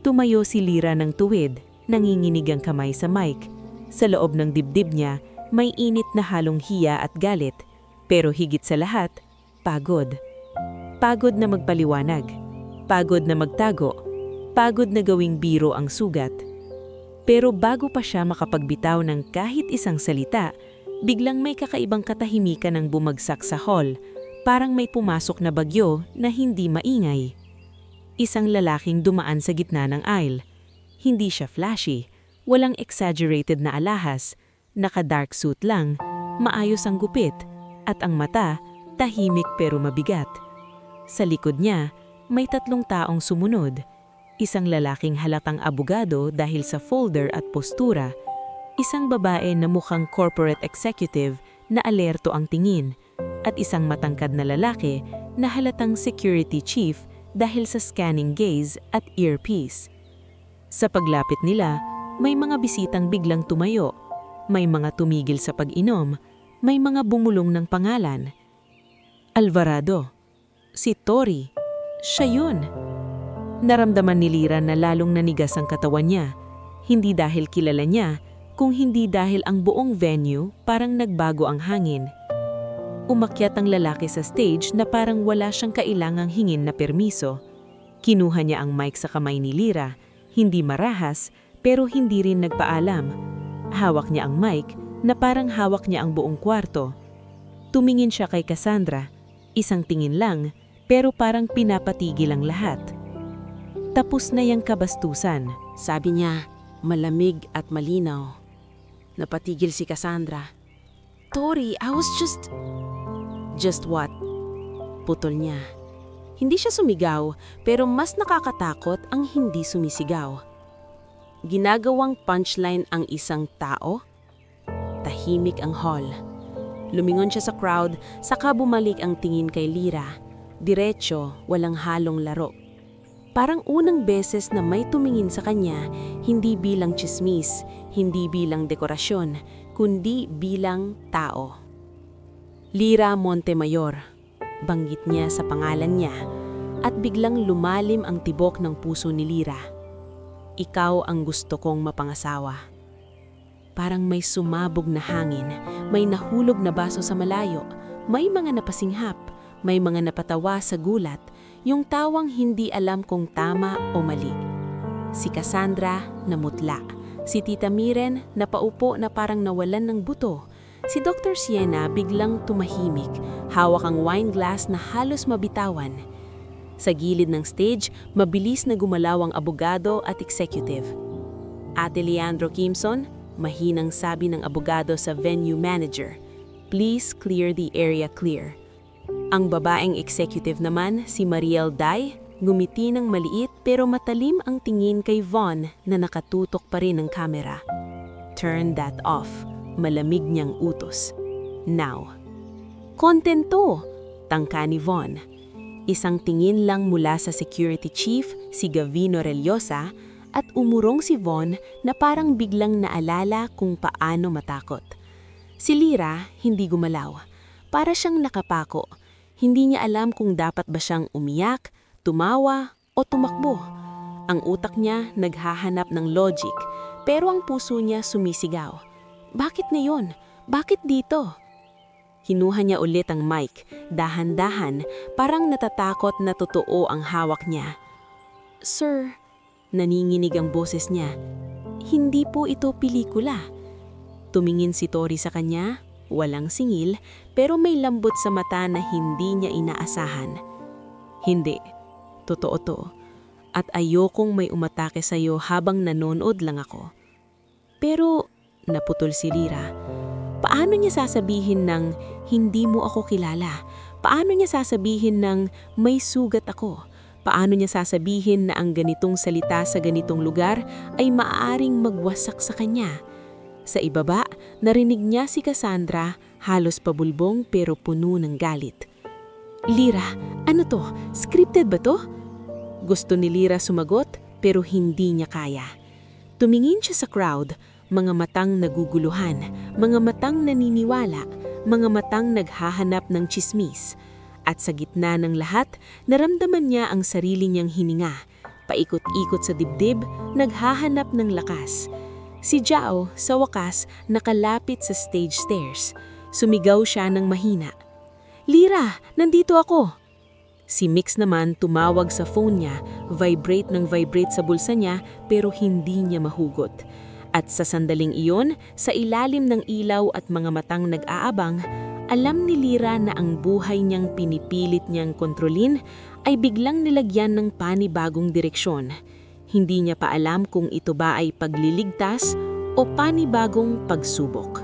Tumayo si Lyra ng tuwid, nanginginig ang kamay sa mic. Sa loob ng dibdib niya, may init na halong hiya at galit. Pero higit sa lahat, pagod. Pagod na magpaliwanag. Pagod na magtago. Pagod na gawing biro ang sugat. Pero bago pa siya makapagbitaw ng kahit isang salita, biglang may kakaibang katahimikan ang bumagsak sa hall, parang may pumasok na bagyo na hindi maingay. Isang lalaking dumaan sa gitna ng aisle. Hindi siya flashy, walang exaggerated na alahas, naka-dark suit lang, maayos ang gupit, at ang mata, tahimik pero mabigat. Sa likod niya, may 3 taong sumunod. Isang lalaking halatang abogado dahil sa folder at postura, isang babae na mukhang corporate executive na alerto ang tingin, at isang matangkad na lalaki na halatang security chief dahil sa scanning gaze at earpiece. Sa paglapit nila, may mga bisitang biglang tumayo, may mga tumigil sa pag-inom, may mga bumulong ng pangalan. Alvarado. Si Tori. Siya yun. Naramdaman ni Lyra na lalong nanigas ang katawan niya, hindi dahil kilala niya, kung hindi dahil ang buong venue parang nagbago ang hangin. Umakyat ang lalaki sa stage na parang wala siyang kailangang hingin na permiso. Kinuha niya ang mic sa kamay ni Lyra, hindi marahas pero hindi rin nagpaalam. Hawak niya ang mic na parang hawak niya ang buong kwarto. Tumingin siya kay Cassandra, isang tingin lang pero parang pinapatigil ang lahat. Tapos na yang kabastusan. Sabi niya, malamig at malinaw. Napatigil si Cassandra. Tori, I was just... Just what? Putol niya. Hindi siya sumigaw, pero mas nakakatakot ang hindi sumisigaw. Ginagawang punchline ang isang tao. Tahimik ang hall. Lumingon siya sa crowd, saka bumalik ang tingin kay Lyra. Diretso, walang halong laro. Parang unang beses na may tumingin sa kanya, hindi bilang chismis, hindi bilang dekorasyon, kundi bilang tao. Lyra Montemayor. Banggit niya sa pangalan niya at biglang lumalim ang tibok ng puso ni Lyra. Ikaw ang gusto kong mapangasawa. Parang may sumabog na hangin, may nahulog na baso sa malayo, may mga napasinghap, may mga napatawa sa gulat, yung tawang hindi alam kung tama o mali. Si Cassandra namutla, si Tita Miren napaupo na parang nawalan ng buto. Si Dr. Sienna biglang tumahimik, hawak ang wine glass na halos mabitawan. Sa gilid ng stage, mabilis na gumalaw ang abogado at executive. Ate Leandro Kimson, mahinang sabi ng abogado sa venue manager. Please clear the area clear. Ang babaeng executive naman, si Mariel Day, ngumiti ng maliit pero matalim ang tingin kay Von na nakatutok pa rin ng kamera. Turn that off, malamig niyang utos. Now. Kontento, tangka ni Von. Isang tingin lang mula sa security chief, si Gavino Reliosa, at umurong si Von na parang biglang naalala kung paano matakot. Si Lira hindi gumalaw. Para siyang nakapako. Hindi niya alam kung dapat ba siyang umiyak, tumawa, o tumakbo. Ang utak niya naghahanap ng logic, pero ang puso niya sumisigaw. Bakit ngayon? Bakit dito? Kinuha niya ulit ang mic, dahan-dahan, parang natatakot na totoo ang hawak niya. Sir, naninginig ang boses niya. Hindi po ito pelikula. Tumingin si Tori sa kanya, walang singil, pero may lambot sa mata na hindi niya inaasahan. Hindi, totoo to. At ayokong may umatake sa'yo habang nanonood lang ako. Pero, naputol si Lira. Paano niya sasabihin ng hindi mo ako kilala? Paano niya sasabihin ng may sugat ako? Paano niya sasabihin na ang ganitong salita sa ganitong lugar ay maaaring magwasak sa kanya? Sa ibaba, narinig niya si Cassandra, halos pabulbong pero puno ng galit. Lira, ano to? Scripted ba to? Gusto ni Lira sumagot pero hindi niya kaya. Tumingin siya sa crowd, mga matang naguguluhan, mga matang naniniwala, mga matang naghahanap ng tsismis. At sa gitna ng lahat, naramdaman niya ang sarili niyang hininga. Paikot-ikot sa dibdib, naghahanap ng lakas. Si Jao, sa wakas, nakalapit sa stage stairs. Sumigaw siya ng mahina. Lira, nandito ako! Si Mix naman tumawag sa phone niya, vibrate ng vibrate sa bulsa niya pero hindi niya mahugot. At sa sandaling iyon, sa ilalim ng ilaw at mga matang nag-aabang, alam ni Lira na ang buhay niyang pinipilit niyang kontrolin ay biglang nilagyan ng panibagong direksyon. Hindi niya pa alam kung ito ba ay pagliligtas o panibagong pagsubok.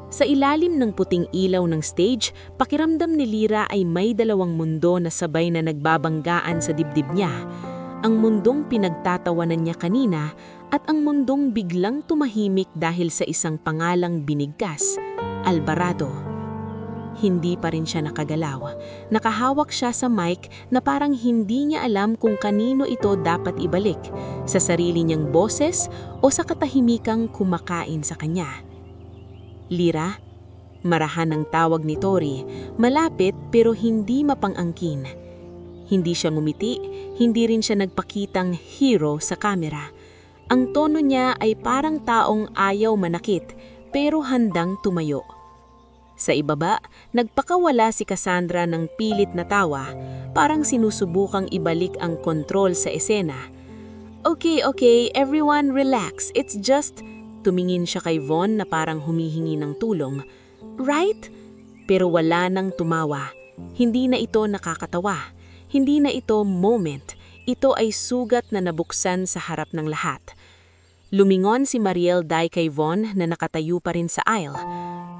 Sa ilalim ng puting ilaw ng stage, pakiramdam ni Lira ay may dalawang mundo na sabay na nagbabanggaan sa dibdib niya. Ang mundong pinagtatawanan niya kanina at ang mundong biglang tumahimik dahil sa isang pangalang binigkas, Alvarado. Hindi pa rin siya nakagalaw. Nakahawak siya sa mic na parang hindi niya alam kung kanino ito dapat ibalik, sa sarili niyang boses o sa katahimikang kumakain sa kanya. Lira, marahan ang tawag ni Tori, malapit pero hindi mapang-angkin. Hindi siya ngumiti, hindi rin siya nagpakitang hero sa kamera. Ang tono niya ay parang taong ayaw manakit pero handang tumayo. Sa ibaba, nagpakawala si Cassandra ng pilit na tawa, parang sinusubukang ibalik ang kontrol sa esena. Okay, everyone relax, it's just... Tumingin siya kay Von na parang humihingi ng tulong. Right? Pero wala nang tumawa. Hindi na ito nakakatawa. Hindi na ito moment. Ito ay sugat na nabuksan sa harap ng lahat. Lumingon si Mariel Day kay Von na nakatayo pa rin sa aisle.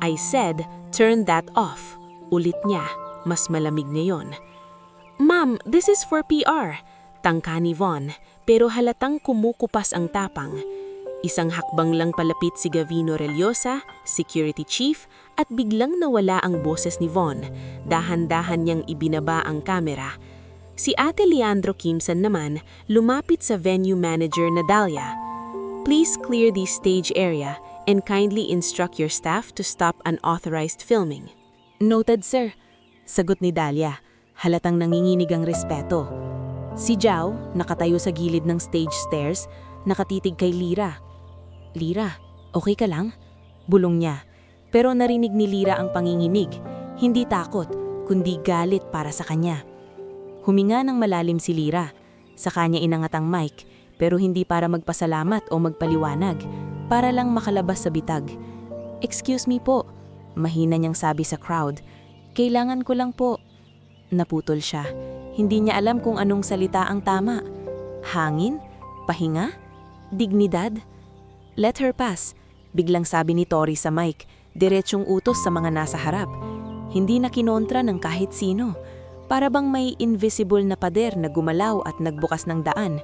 I said, turn that off. Ulit niya, mas malamig ngayon. Ma'am, this is for PR. Tangka ni Von, pero halatang kumukupas ang tapang. Isang hakbang lang palapit si Gavino Reliosa, security chief, at biglang nawala ang boses ni Von. Dahan-dahan niyang ibinaba ang kamera. Si Ate Leandro Kimson naman lumapit sa venue manager na Dalia. Please clear the stage area and kindly instruct your staff to stop unauthorized filming. Noted, sir. Sagot ni Dalia. Halatang nanginginig ang respeto. Si Jao, nakatayo sa gilid ng stage stairs, nakatitig kay Lira. Lira, okay ka lang? Bulong niya. Pero narinig ni Lira ang panginginig. Hindi takot, kundi galit para sa kanya. Huminga ng malalim si Lira. Sa kanya inangat ang mic, pero hindi para magpasalamat o magpaliwanag. Para lang makalabas sa bitag. Excuse me po. Mahina niyang sabi sa crowd. Kailangan ko lang po. Naputol siya. Hindi niya alam kung anong salita ang tama. Hangin? Pahinga? Dignidad? Let her pass, biglang sabi ni Tori sa mic, diretsyong utos sa mga nasa harap. Hindi na kinontra ng kahit sino. Para bang may invisible na pader na gumalaw at nagbukas ng daan.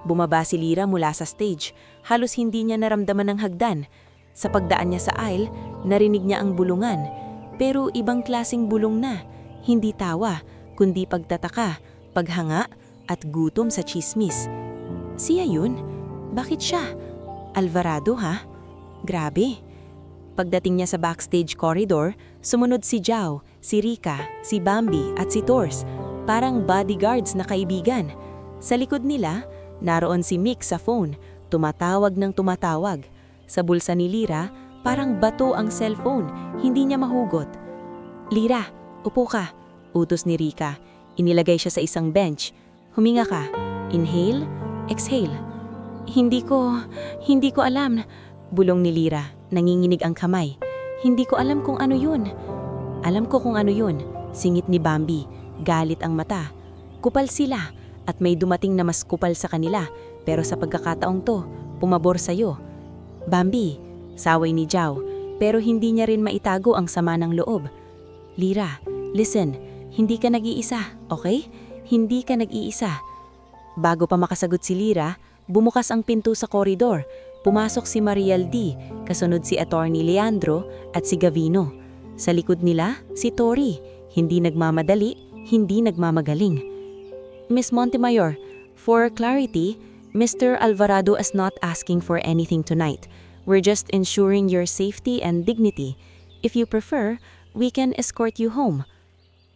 Bumaba si Lyra mula sa stage, halos hindi niya naramdaman ng hagdan. Sa pagdaan niya sa aisle, narinig niya ang bulungan. Pero ibang klaseng bulong na, hindi tawa, kundi pagtataka, paghanga, at gutom sa chismis. Siya yun? Bakit siya? Alvarado ha? Grabe. Pagdating niya sa backstage corridor, sumunod si Zhao, si Rika, si Bambi at si Tors, parang bodyguards na kaibigan. Sa likod nila, naroon si Mick sa phone, tumatawag ng tumatawag. Sa bulsa ni Lyra, parang bato ang cellphone, hindi niya mahugot. Lyra, upo ka, utos ni Rika. Inilagay siya sa isang bench. Huminga ka. Inhale, exhale. Hindi ko alam. Bulong ni Lyra, nanginginig ang kamay. Hindi ko alam kung ano yun. Alam ko kung ano yun, singit ni Bambi. Galit ang mata. Kupal sila at may dumating na mas kupal sa kanila, pero sa pagkakataong to, pumabor sa'yo. Bambi, saway ni Zhao, pero hindi niya rin maitago ang sama ng loob. Lyra, listen, hindi ka nag-iisa, okay? Hindi ka nag-iisa. Bago pa makasagot si Lyra, bumukas ang pinto sa koridor. Pumasok si Mariel D, kasunod si Attorney Leandro at si Gavino. Sa likod nila, si Tori, hindi nagmamadali, hindi nagmamagaling. Miss Montemayor, for clarity, Mr. Alvarado is not asking for anything tonight. We're just ensuring your safety and dignity. If you prefer, we can escort you home.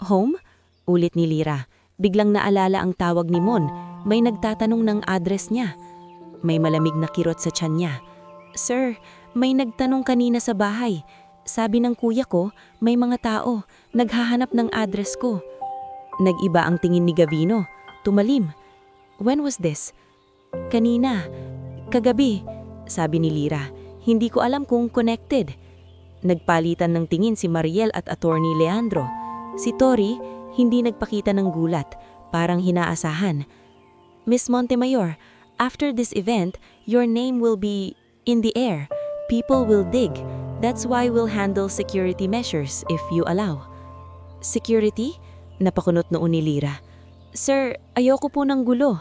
Home? Ulit ni Lyra. Biglang naalala ang tawag ni Mon. May nagtatanong ng address niya. May malamig na kirot sa tiyan niya. Sir, may nagtanong kanina sa bahay. Sabi ng kuya ko, may mga tao. Naghahanap ng address ko. Nag-iba ang tingin ni Gavino. Tumalim. When was this? Kanina. Kagabi. Sabi ni Lyra. Hindi ko alam kung connected. Nagpalitan ng tingin si Mariel at Attorney Leandro. Si Tori, hindi nagpakita ng gulat. Parang hinaasahan. Miss Montemayor, after this event, your name will be in the air. People will dig. That's why we'll handle security measures if you allow. Security? Napakunot noon ni Lyra. Sir, ayoko po ng gulo.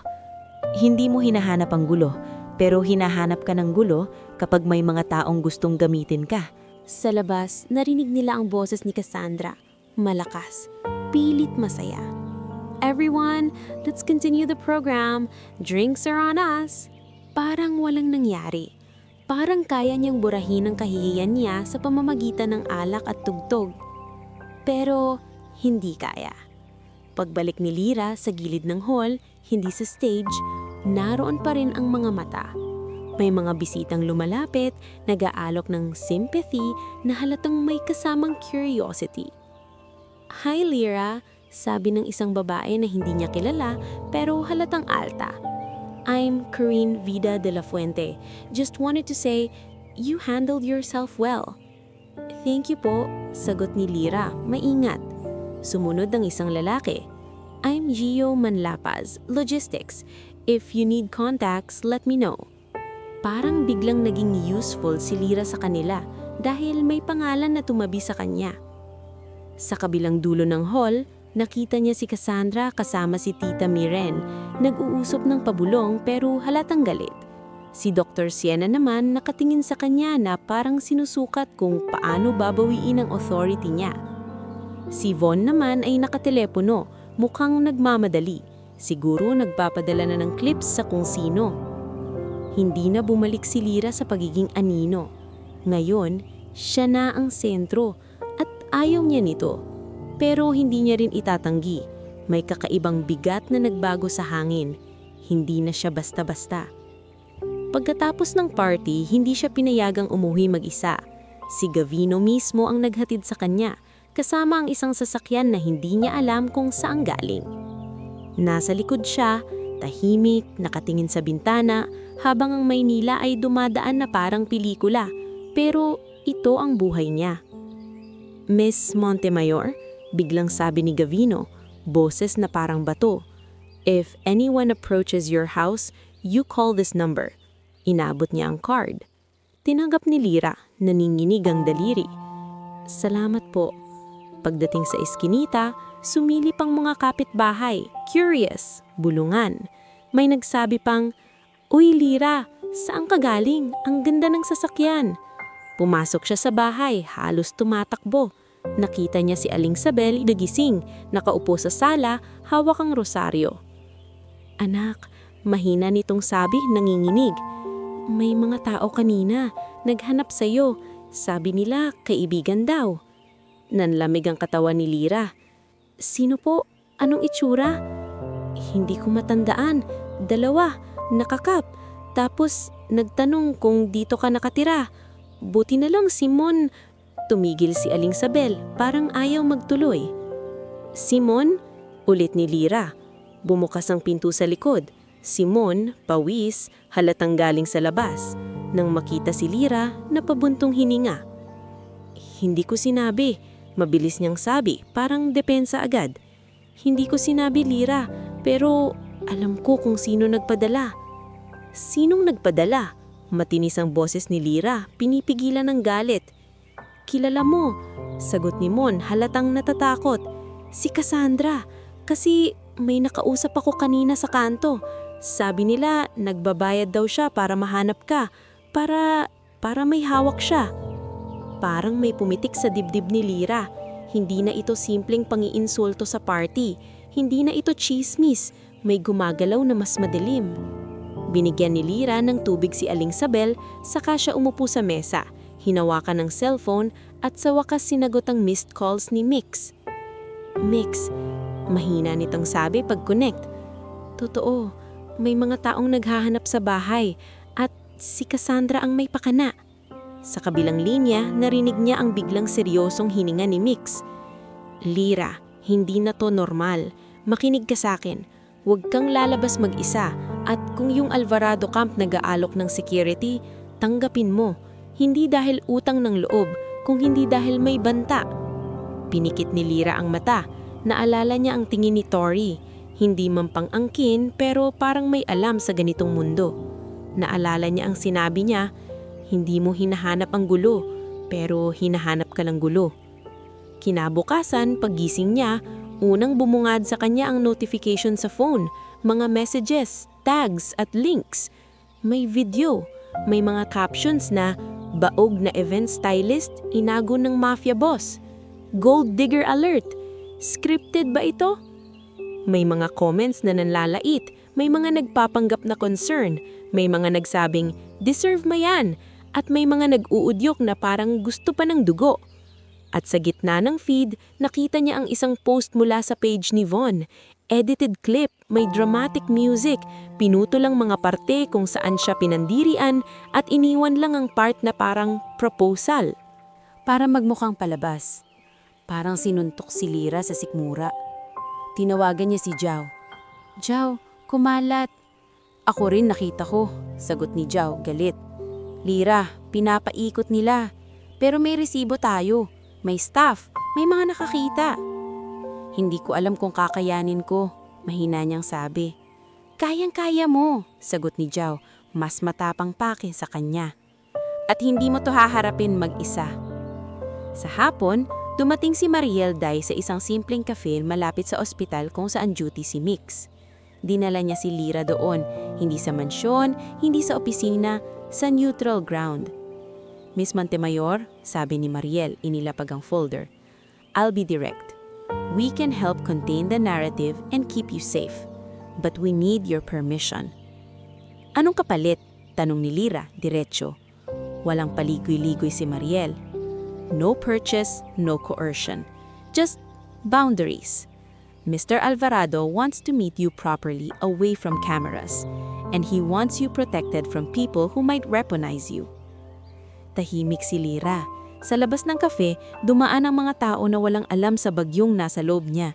Hindi mo hinahanap ang gulo, pero hinahanap ka ng gulo kapag may mga taong gustong gamitin ka. Sa labas, narinig nila ang boses ni Cassandra. Malakas, pilit masaya. Everyone, let's continue the program. Drinks are on us. Parang walang nangyari. Parang kaya niyang burahin ang kahihiyan niya sa pamamagitan ng alak at tugtog. Pero hindi kaya. Pagbalik ni Lyra sa gilid ng hall, hindi sa stage, naroon pa rin ang mga mata. May mga bisitang lumalapit, nag-aalok ng sympathy na halatang may kasamang curiosity. Hi Lyra, sabi ng isang babae na hindi niya kilala pero halatang alta. I'm Corinne Vida de la Fuente. Just wanted to say, you handled yourself well. Thank you po, sagot ni Lyra, maingat. Sumunod ang isang lalaki. I'm Gio Manlapaz, Logistics. If you need contacts, let me know. Parang biglang naging useful si Lyra sa kanila dahil may pangalan na tumabi sa kanya. Sa kabilang dulo ng hall, nakita niya si Cassandra kasama si Tita Miren, nag-uusap ng pabulong pero halatang galit. Si Dr. Siena naman nakatingin sa kanya na parang sinusukat kung paano babawiin ang authority niya. Si Von naman ay nakatelepono, mukhang nagmamadali. Siguro nagpapadala na ng clips sa kung sino. Hindi na bumalik si Lyra sa pagiging anino. Ngayon, siya na ang sentro at ayaw niya nito. Pero hindi niya rin itatanggi. May kakaibang bigat na nagbago sa hangin. Hindi na siya basta-basta. Pagkatapos ng party, hindi siya pinayagang umuwi mag-isa. Si Gavino mismo ang naghatid sa kanya, kasama ang isang sasakyan na hindi niya alam kung saan galing. Nasa likod siya, tahimik, nakatingin sa bintana, habang ang Maynila ay dumadaan na parang pelikula. Pero ito ang buhay niya. Miss Montemayor, biglang sabi ni Gavino, boses na parang bato. If anyone approaches your house, you call this number. Inabot niya ang card. Tinanggap ni Lira, naninginig ang daliri. Salamat po. Pagdating sa eskinita, sumilip ang mga kapitbahay, curious, bulungan. May nagsabi pang, "Uy Lira, saan ka galing? Ang ganda ng sasakyan." Pumasok siya sa bahay, halos tumatakbo. Nakita niya si Aling Sabel nagising, nakaupo sa sala, hawak ang rosaryo. "Anak," mahina nitong sabi, nanginginig. "May mga tao kanina, naghanap sa'yo. Sabi nila, kaibigan daw." Nanlamig ang katawan ni Lira. "Sino po? Anong itsura?" "Hindi ko matandaan. Dalawa, nakakap. Tapos nagtanong kung dito ka nakatira. Buti na lang Simon." Tumigil si Aling Sabel, parang ayaw magtuloy. "Simon?" Ulit ni Lira. Bumukas ang pinto sa likod. Simon, pawis, halatang galing sa labas. Nang makita si Lira, napabuntong hininga. "Hindi ko sinabi." Mabilis niyang sabi, parang depensa agad. "Hindi ko sinabi, Lira, pero alam ko kung sino nagpadala." "Sinong nagpadala?" Matinis ang boses ni Lira, pinipigilan ng galit. "Kilala mo," sagot ni Mon, halatang natatakot. "Si Cassandra, kasi may nakausap ako kanina sa kanto. Sabi nila, nagbabayad daw siya para mahanap ka, para may hawak siya." Parang may pumitik sa dibdib ni Lira. Hindi na ito simpleng pangiinsulto sa party. Hindi na ito chismis. May gumagalaw na mas madilim. Binigyan ni Lira ng tubig si Aling Sabel, saka siya umupo sa mesa. Hinawakan ng cellphone at sa wakas sinagot ang missed calls ni Mix. "Mix," mahina nitong sabi pag-connect. "Totoo, may mga taong naghahanap sa bahay at si Cassandra ang may pakana." Sa kabilang linya, narinig niya ang biglang seryosong hininga ni Mix. "Lira, hindi na to normal. Makinig ka sa akin. Huwag kang lalabas mag-isa at kung yung Alvarado Camp nag-aalok ng security, tanggapin mo. Hindi dahil utang ng loob, kung hindi dahil may banta." Pinikit ni Lira ang mata. Naalala niya ang tingin ni Tori. Hindi man pang-angkin pero parang may alam sa ganitong mundo. Naalala niya ang sinabi niya, "Hindi mo hinahanap ang gulo, pero hinahanap ka ng gulo." Kinabukasan, paggising niya, unang bumungad sa kanya ang notification sa phone, mga messages, tags at links. May video, may mga captions na, "Baog na event stylist, inago ng mafia boss." "Gold digger alert." Scripted ba ito? May mga comments na nanlalait, may mga nagpapanggap na concern, may mga nagsabing, "Deserve mo yan," at may mga nag-uudyok na parang gusto pa ng dugo. At sa gitna ng feed, nakita niya ang isang post mula sa page ni Von. Edited clip, may dramatic music, pinuto lang mga parte kung saan siya pinandirian at iniwan lang ang part na parang proposal. Para magmukhang palabas. Parang sinuntok si Lira sa sikmura. Tinawagan niya si Jao. "Jao, kumalat." "Ako rin nakita ko," sagot ni Jao, galit. "Lira, pinapaikot nila. Pero may resibo tayo. May staff. May mga nakakita." "Hindi ko alam kung kakayanin ko," mahina niyang sabi. "Kayang-kaya mo," sagot ni Jao, mas matapang pa sa kanya. "At hindi mo to haharapin mag-isa." Sa hapon, dumating si Mariel Day sa isang simpleng cafe malapit sa ospital kung saan duty si Mix. Dinala niya si Lira doon, hindi sa mansyon, hindi sa opisina, sa neutral ground. "Miss Montemayor," sabi ni Mariel, inilapag ang folder, "I'll be direct. We can help contain the narrative and keep you safe. But we need your permission." "Anong kapalit?" tanong ni Lira, diretso. Walang paligoy-ligoy si Mariel. No purchase, no coercion. Just boundaries. Mr. Alvarado wants to meet you properly away from cameras, and he wants you protected from people who might weaponize you. Tahimik si Lira. Sa labas ng kafe, dumaan ang mga tao na walang alam sa bagyong nasa loob niya.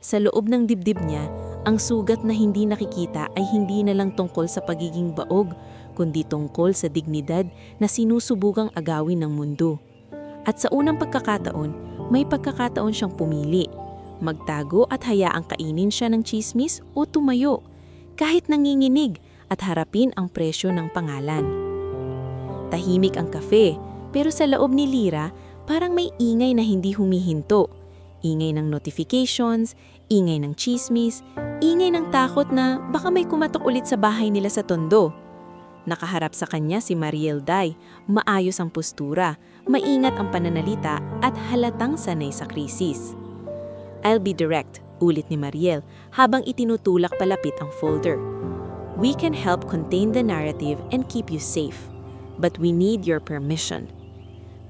Sa loob ng dibdib niya, ang sugat na hindi nakikita ay hindi na lang tungkol sa pagiging baog, kundi tungkol sa dignidad na sinusubugang agawin ng mundo. At sa unang pagkakataon, may pagkakataon siyang pumili. Magtago at hayaang kainin siya ng chismis o tumayo. Kahit nanginginig at harapin ang presyo ng pangalan. Tahimik ang kafe, pero sa loob ni Lyra, parang may ingay na hindi humihinto. Ingay ng notifications, ingay ng chismis, ingay ng takot na baka may kumatok ulit sa bahay nila sa Tondo. Nakaharap sa kanya si Mariel Day, maayos ang postura, maingat ang pananalita at halatang sanay sa krisis. "I'll be direct," ulit ni Mariel habang itinutulak palapit ang folder. "We can help contain the narrative and keep you safe, but we need your permission."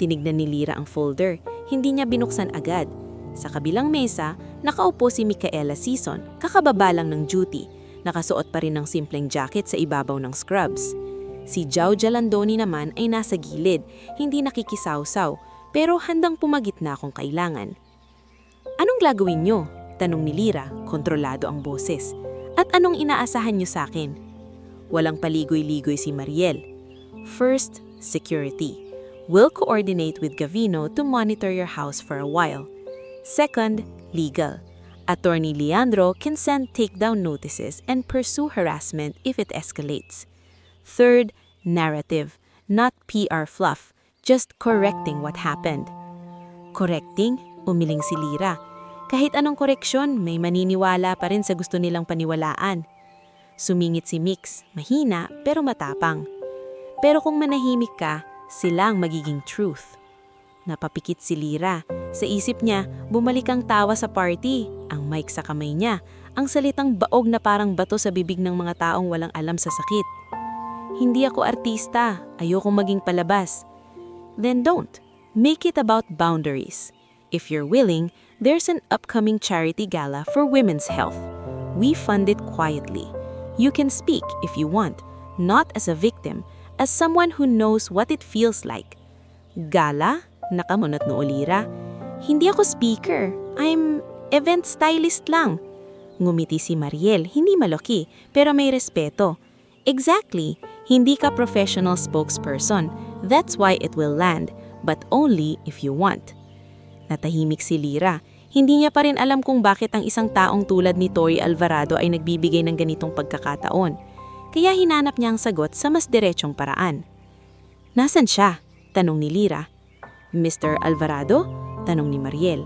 Tinignan ni Lyra ang folder, hindi niya binuksan agad. Sa kabilang mesa, nakaupo si Micaela Season, kakababa lang ng duty, nakasuot pa rin ng simpleng jacket sa ibabaw ng scrubs. Si Jow Jalandoni naman ay nasa gilid, hindi nakikisawsaw, pero handang pumagitna kung kailangan. "Anong gagawin niyo?" tanong ni Lyra, kontrolado ang boses. "At anong inaasahan niyo sa akin?" Walang paligoy-ligoy si Mariel. "First, security. We'll coordinate with Gavino to monitor your house for a while. Second, legal. Attorney Leandro can send takedown notices and pursue harassment if it escalates. Third, narrative, not PR fluff, just correcting what happened." Correcting? Umiling si Lyra. Kahit anong koreksyon, may maniniwala pa rin sa gusto nilang paniwalaan. Sumingit si Mix, mahina pero matapang. Pero kung manahimik ka, sila ang magiging truth. Napapikit si Lyra. Sa isip niya, bumalik ang tawa sa party, ang mic sa kamay niya, ang salitang baog na parang bato sa bibig ng mga taong walang alam sa sakit. "Hindi ako artista, ayokong maging palabas." "Then don't. Make it about boundaries. If you're willing, there's an upcoming charity gala for women's health. We fund it quietly. You can speak if you want, not as a victim, as someone who knows what it feels like." "Gala?" Nakamunot no Lyra. "Hindi ako speaker. I'm event stylist lang." Ngumiti si Mariel, hindi malaki, pero may respeto. "Exactly. Hindi ka professional spokesperson. That's why it will land, but only if you want." Natahimik si Lyra. Hindi niya pa rin alam kung bakit ang isang taong tulad ni Tori Alvarado ay nagbibigay ng ganitong pagkakataon. Kaya hinanap niya ang sagot sa mas diretsong paraan. "Nasaan siya?" tanong ni Lyra. "Mr. Alvarado?" tanong ni Mariel.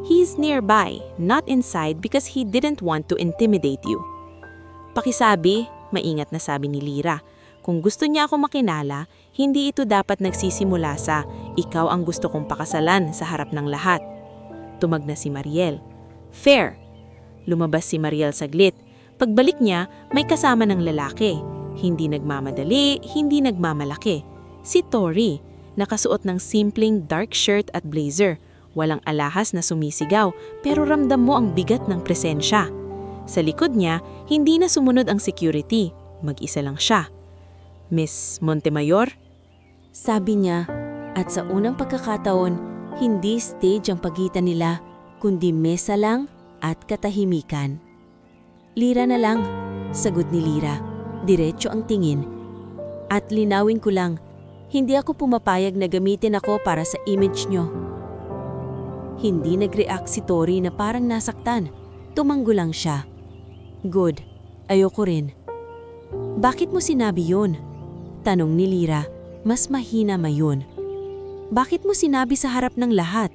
"He's nearby, not inside because he didn't want to intimidate you." "Pakisabi," maingat na sabi ni Lyra. "Kung gusto niya ako makinala, hindi ito dapat nagsisimula sa ikaw ang gusto kong pakasalan sa harap ng lahat." Tumag na si Mariel. "Fair." Lumabas si Mariel saglit. Pagbalik niya, may kasama ng lalaki. Hindi nagmamadali, hindi nagmamalaki. Si Tori, nakasuot ng simpleng dark shirt at blazer. Walang alahas na sumisigaw, pero ramdam mo ang bigat ng presensya. Sa likod niya, hindi na sumunod ang security. Mag-isa lang siya. "Miss Montemayor?" Sabi niya, at sa unang pagkakataon, hindi stage ang pagitan nila, kundi mesa lang at katahimikan. "Lyra na lang," sagot ni Lyra. Diretso ang tingin. "At linawin ko lang, hindi ako pumapayag na gamitin ako para sa image nyo." Hindi nag-react si Tori na parang nasaktan. Tumanggo lang siya. "Good. Ayoko rin." "Bakit mo sinabi yun?" tanong ni Lyra. Mas mahina mayon. "Bakit mo sinabi sa harap ng lahat?"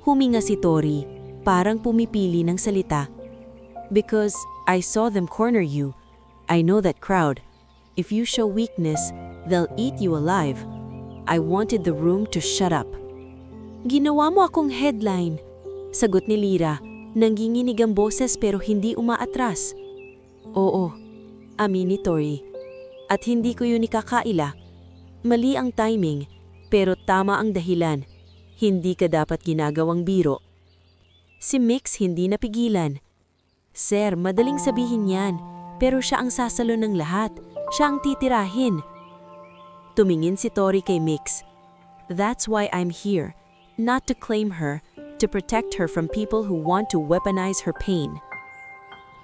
Huminga si Tori, parang pumipili ng salita. "Because I saw them corner you. I know that crowd. If you show weakness, they'll eat you alive. I wanted the room to shut up." "Ginawa mo akong headline," sagot ni Lyra. Nanginginig ang boses pero hindi umaatras. "Oo," amin ni Tori. "At hindi ko yun ikakaila. Mali ang timing, pero tama ang dahilan. Hindi ka dapat ginagawang biro." Si Mix hindi napigilan. "Sir, madaling sabihin yan, pero siya ang sasalo ng lahat. Siya ang titirahin." Tumingin si Tori kay Mix. "That's why I'm here, not to claim her, to protect her from people who want to weaponize her pain."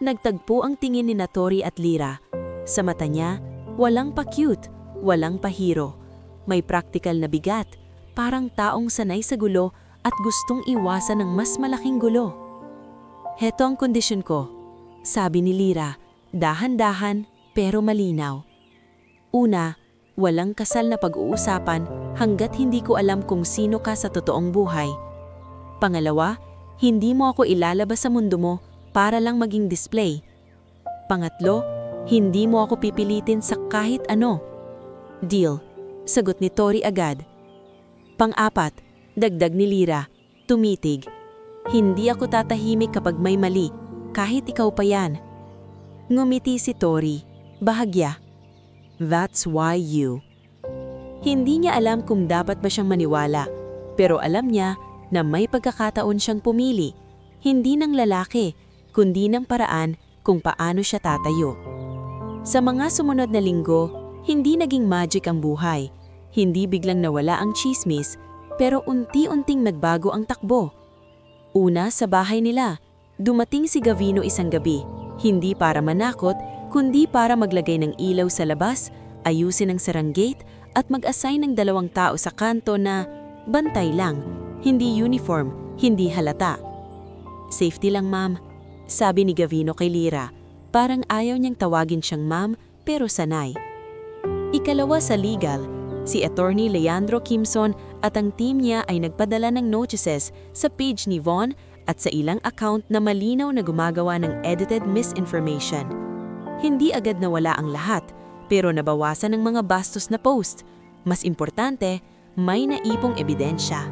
Nagtagpo ang tingin ni Tori at Lyra. Sa mata niya, walang pa-cute, walang pa-hero. May practical na bigat, parang taong sanay sa gulo at gustong iwasan ng mas malaking gulo. "Heto ang kondisyon ko," sabi ni Lyra, dahan-dahan pero malinaw. Una, walang kasal na pag-uusapan hanggat hindi ko alam kung sino ka sa totoong buhay. Pangalawa, hindi mo ako ilalabas sa mundo mo para lang maging display. Pangatlo, hindi mo ako pipilitin sa kahit ano. Deal, sagot ni Tori agad. Pang-apat, dagdag ni Lyra, tumitig. Hindi ako tatahimik kapag may mali, kahit ikaw pa yan. Ngumiti si Tori, bahagya. That's why you. Hindi niya alam kung dapat ba siyang maniwala, pero alam niya na may pagkakataon siyang pumili, hindi ng lalaki, kundi ng paraan kung paano siya tatayo. Sa mga sumunod na linggo, hindi naging magic ang buhay. Hindi biglang nawala ang chismis, pero unti-unting nagbago ang takbo. Una, sa bahay nila, dumating si Gavino isang gabi, hindi para manakot, kundi para maglagay ng ilaw sa labas, ayusin ang sarang gate, at mag-assign ng 2 tao sa kanto na bantay lang, hindi uniform, hindi halata. Safety lang, ma'am, sabi ni Gavino kay Lyra. Parang ayaw niyang tawagin siyang ma'am, pero sanay. Ikalawa sa legal, si Attorney Leandro Kimson at ang team niya ay nagpadala ng notices sa page ni Von at sa ilang account na malinaw na gumagawa ng edited misinformation. Hindi agad nawala ang lahat, pero nabawasan ng mga bastos na post. Mas importante, may naipong ebidensya.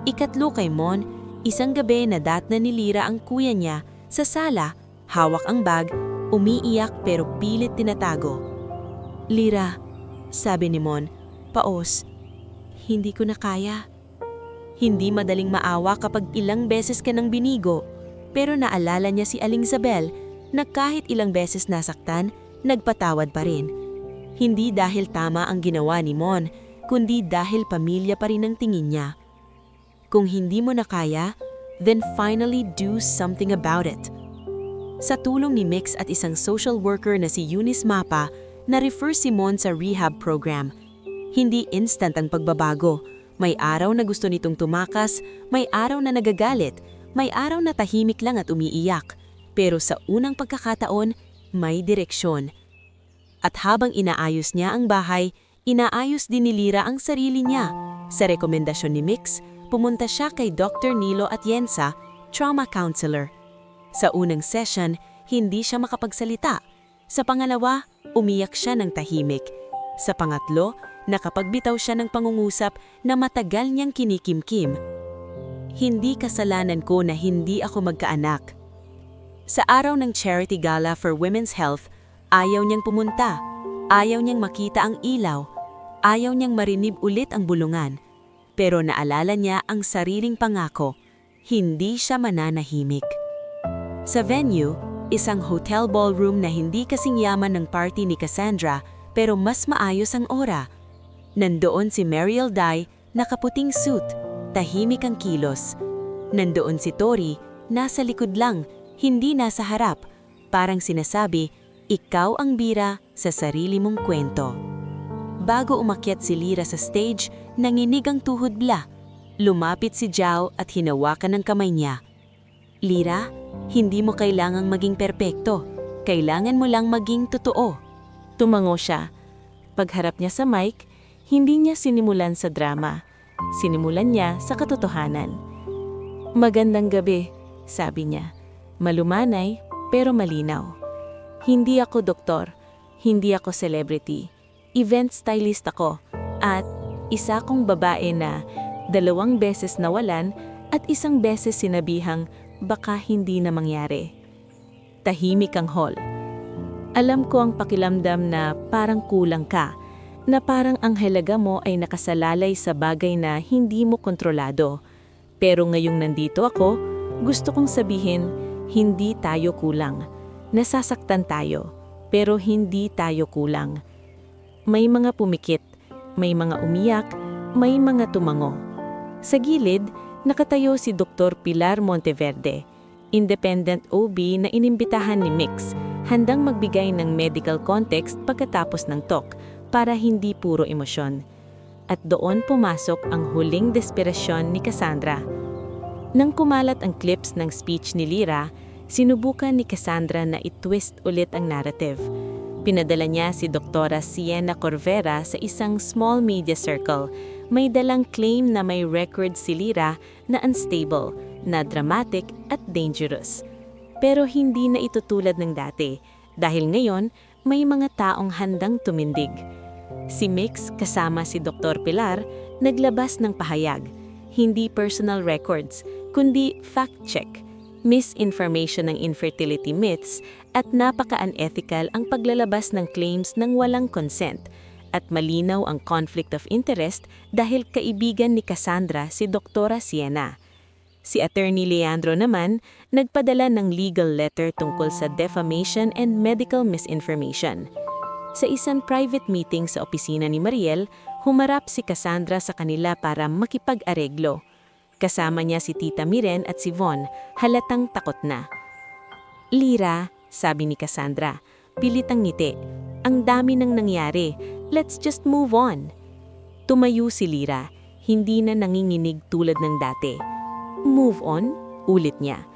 Ikatlo kay Mon, isang gabi nadatna ni Lyra ang kuya niya sa sala, hawak ang bag, umiiyak pero pilit tinatago. Lyra, sabi ni Mon, paos, hindi ko na kaya. Hindi madaling maawa kapag ilang beses ka nang binigo, pero naalala niya si Aling Isabel na kahit ilang beses nasaktan, nagpatawad pa rin. Hindi dahil tama ang ginawa ni Mon, kundi dahil pamilya pa rin ang tingin niya. Kung hindi mo na kaya, then finally do something about it. Sa tulong ni Mix at isang social worker na si Eunice Mapa, na-refer si Mon sa rehab program. Hindi instant ang pagbabago. May araw na gusto nitong tumakas, may araw na nagagalit, may araw na tahimik lang at umiiyak. Pero sa unang pagkakataon, may direksyon. At habang inaayos niya ang bahay, inaayos din ni Lyra ang sarili niya. Sa rekomendasyon ni Mix, pumunta siya kay Dr. Nilo Atienza, trauma counselor. Sa unang session, hindi siya makapagsalita. Sa pangalawa, umiyak siya ng tahimik. Sa pangatlo, nakapagbitaw siya ng pangungusap na matagal niyang kinikimkim. Hindi kasalanan ko na hindi ako magkaanak. Sa araw ng charity gala for women's health, ayaw niyang pumunta. Ayaw niyang makita ang ilaw. Ayaw niyang marinig ulit ang bulungan. Pero naalala niya ang sariling pangako. Hindi siya mananahimik. Sa venue, isang hotel ballroom na hindi kasing yaman ng party ni Cassandra pero mas maayos ang aura. Nandoon si Mariel Dai, nakaputing suit, tahimik ang kilos. Nandoon si Tori, nasa likod lang, hindi nasa harap. Parang sinasabi, ikaw ang bira sa sarili mong kwento. Bago umakyat si Lyra sa stage, nanginig ang tuhod bla. Lumapit si Zhao at hinawakan ng kamay niya. Lyra, hindi mo kailangang maging perpekto. Kailangan mo lang maging totoo. Tumango siya. Pagharap niya sa mic, hindi niya sinimulan sa drama. Sinimulan niya sa katotohanan. Magandang gabi, sabi niya. Malumanay, pero malinaw. Hindi ako doktor, hindi ako celebrity. Event stylist ako, at isa kong babae na 2 beses nawalan at 1 beses sinabihang baka hindi na mangyari. Tahimik ang hall. Alam ko ang pakiramdam na parang kulang ka, na parang ang halaga mo ay nakasalalay sa bagay na hindi mo kontrolado. Pero ngayong nandito ako, gusto kong sabihin, hindi tayo kulang. Nasasaktan tayo, pero hindi tayo kulang. May mga pumikit, may mga umiyak, may mga tumango. Sa gilid, nakatayo si Dr. Pilar Monteverde, independent OB na inimbitahan ni Mix, handang magbigay ng medical context pagkatapos ng talk para hindi puro emosyon. At doon pumasok ang huling desperasyon ni Cassandra. Nang kumalat ang clips ng speech ni Lyra, sinubukan ni Cassandra na i-twist ulit ang narrative. Pinadala niya si Doktora Sienna Corvera sa isang small media circle. May dalang claim na may record si Lira na unstable, na dramatic at dangerous. Pero hindi na ito tulad ng dati dahil ngayon may mga taong handang tumindig. Si Mix kasama si Dr. Pilar naglabas ng pahayag, hindi personal records, kundi fact-check, misinformation ng infertility myths at napaka-unethical ang paglalabas ng claims ng walang consent at malinaw ang conflict of interest dahil kaibigan ni Cassandra si Doktora Sienna. Si Attorney Leandro naman nagpadala ng legal letter tungkol sa defamation and medical misinformation. Sa isang private meeting sa opisina ni Mariel, humarap si Cassandra sa kanila para makipag-areglo. Kasama niya si Tita Miren at si Von, halatang takot na. "Lira," sabi ni Cassandra, pilitang ngiti. "Ang dami nang nangyari. Let's just move on." Tumayo si Lira, hindi na nanginginig tulad ng dati. "Move on?" ulit niya.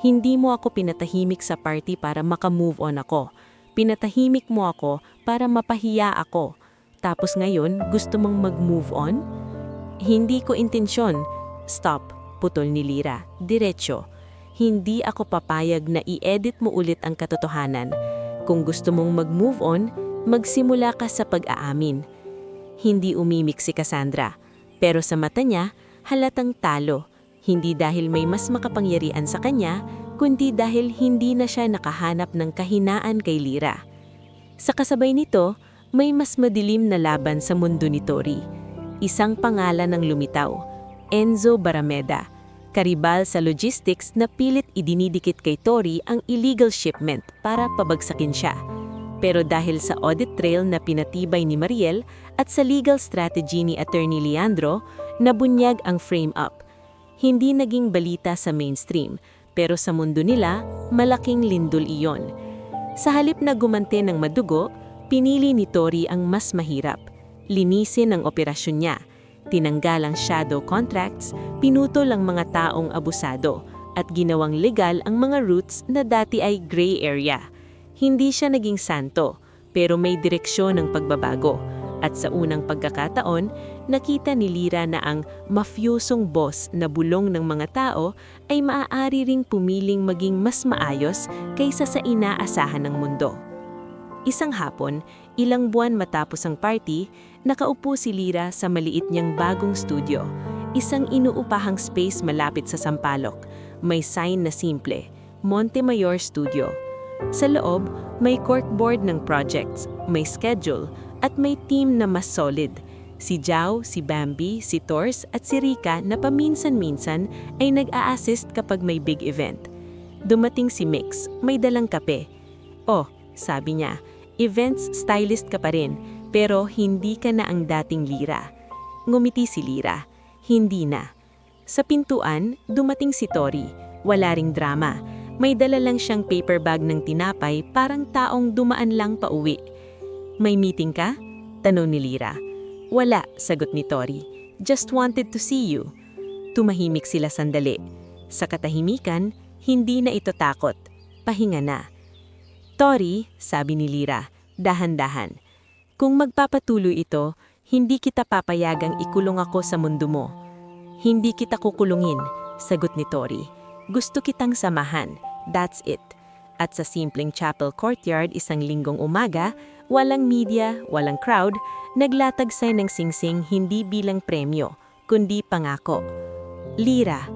"Hindi mo ako pinatahimik sa party para maka-move on ako. Pinatahimik mo ako para mapahiya ako. Tapos ngayon, gusto mong mag-move on?" "Hindi ko intensyon." "Stop," putol ni Lira. "Diretso. Hindi ako papayag na i-edit mo ulit ang katotohanan. Kung gusto mong mag-move on, magsimula ka sa pag-aamin." Hindi umimik si Cassandra, pero sa mata niya, halatang talo. Hindi dahil may mas makapangyarihan sa kanya, kundi dahil hindi na siya nakahanap ng kahinaan kay Lira. Sa kasabay nito, may mas madilim na laban sa mundo ni Tori. Isang pangalan ang lumitaw, Enzo Barameda, karibal sa logistics na pilit idinidikit kay Tori ang illegal shipment para pabagsakin siya. Pero dahil sa audit trail na pinatibay ni Mariel at sa legal strategy ni Attorney Leandro, nabunyag ang frame-up. Hindi naging balita sa mainstream, pero sa mundo nila, malaking lindol iyon. Sa halip na gumante ng madugo, pinili ni Tori ang mas mahirap. Linisin ang operasyon niya. Tinanggal ang shadow contracts, pinutol ang mga taong abusado, at ginawang legal ang mga routes na dati ay gray area. Hindi siya naging santo, pero may direksyon ng pagbabago. At sa unang pagkakataon, nakita ni Lira na ang mafyosong boss na bulong ng mga tao ay maaari ring pumiling maging mas maayos kaysa sa inaasahan ng mundo. Isang hapon, ilang buwan matapos ang party, nakaupo si Lira sa maliit niyang bagong studio. Isang inuupahang space malapit sa Sampaloc. May sign na simple, Montemayor Studio. Sa loob, may corkboard ng projects, may schedule, at may team na mas solid. Si Jao, si Bambi, si Tors at si Rika na paminsan-minsan ay nag-a-assist kapag may big event. Dumating si Mix, may dalang kape. "Oh," sabi niya, "events stylist ka pa rin, pero hindi ka na ang dating Lira." Ngumiti si Lira, "Hindi na." Sa pintuan, dumating si Tori. Wala ring drama. May dala lang siyang paper bag ng tinapay, parang taong dumaan lang pauwi. "May meeting ka?" tanong ni Lira. "Wala," sagot ni Tori. "Just wanted to see you." Tumahimik sila sandali. Sa katahimikan, hindi na ito takot. Pahinga na. "Tori," sabi ni Lira, dahan-dahan, "kung magpapatuloy ito, hindi kita papayagang ikulong ako sa mundo mo." "Hindi kita kukulungin," sagot ni Tori. "Gusto kitang samahan. That's it." At sa simpleng chapel courtyard isang linggong umaga, walang media, walang crowd, naglatag siya ng singsing hindi bilang premyo, kundi pangako. "Lira,"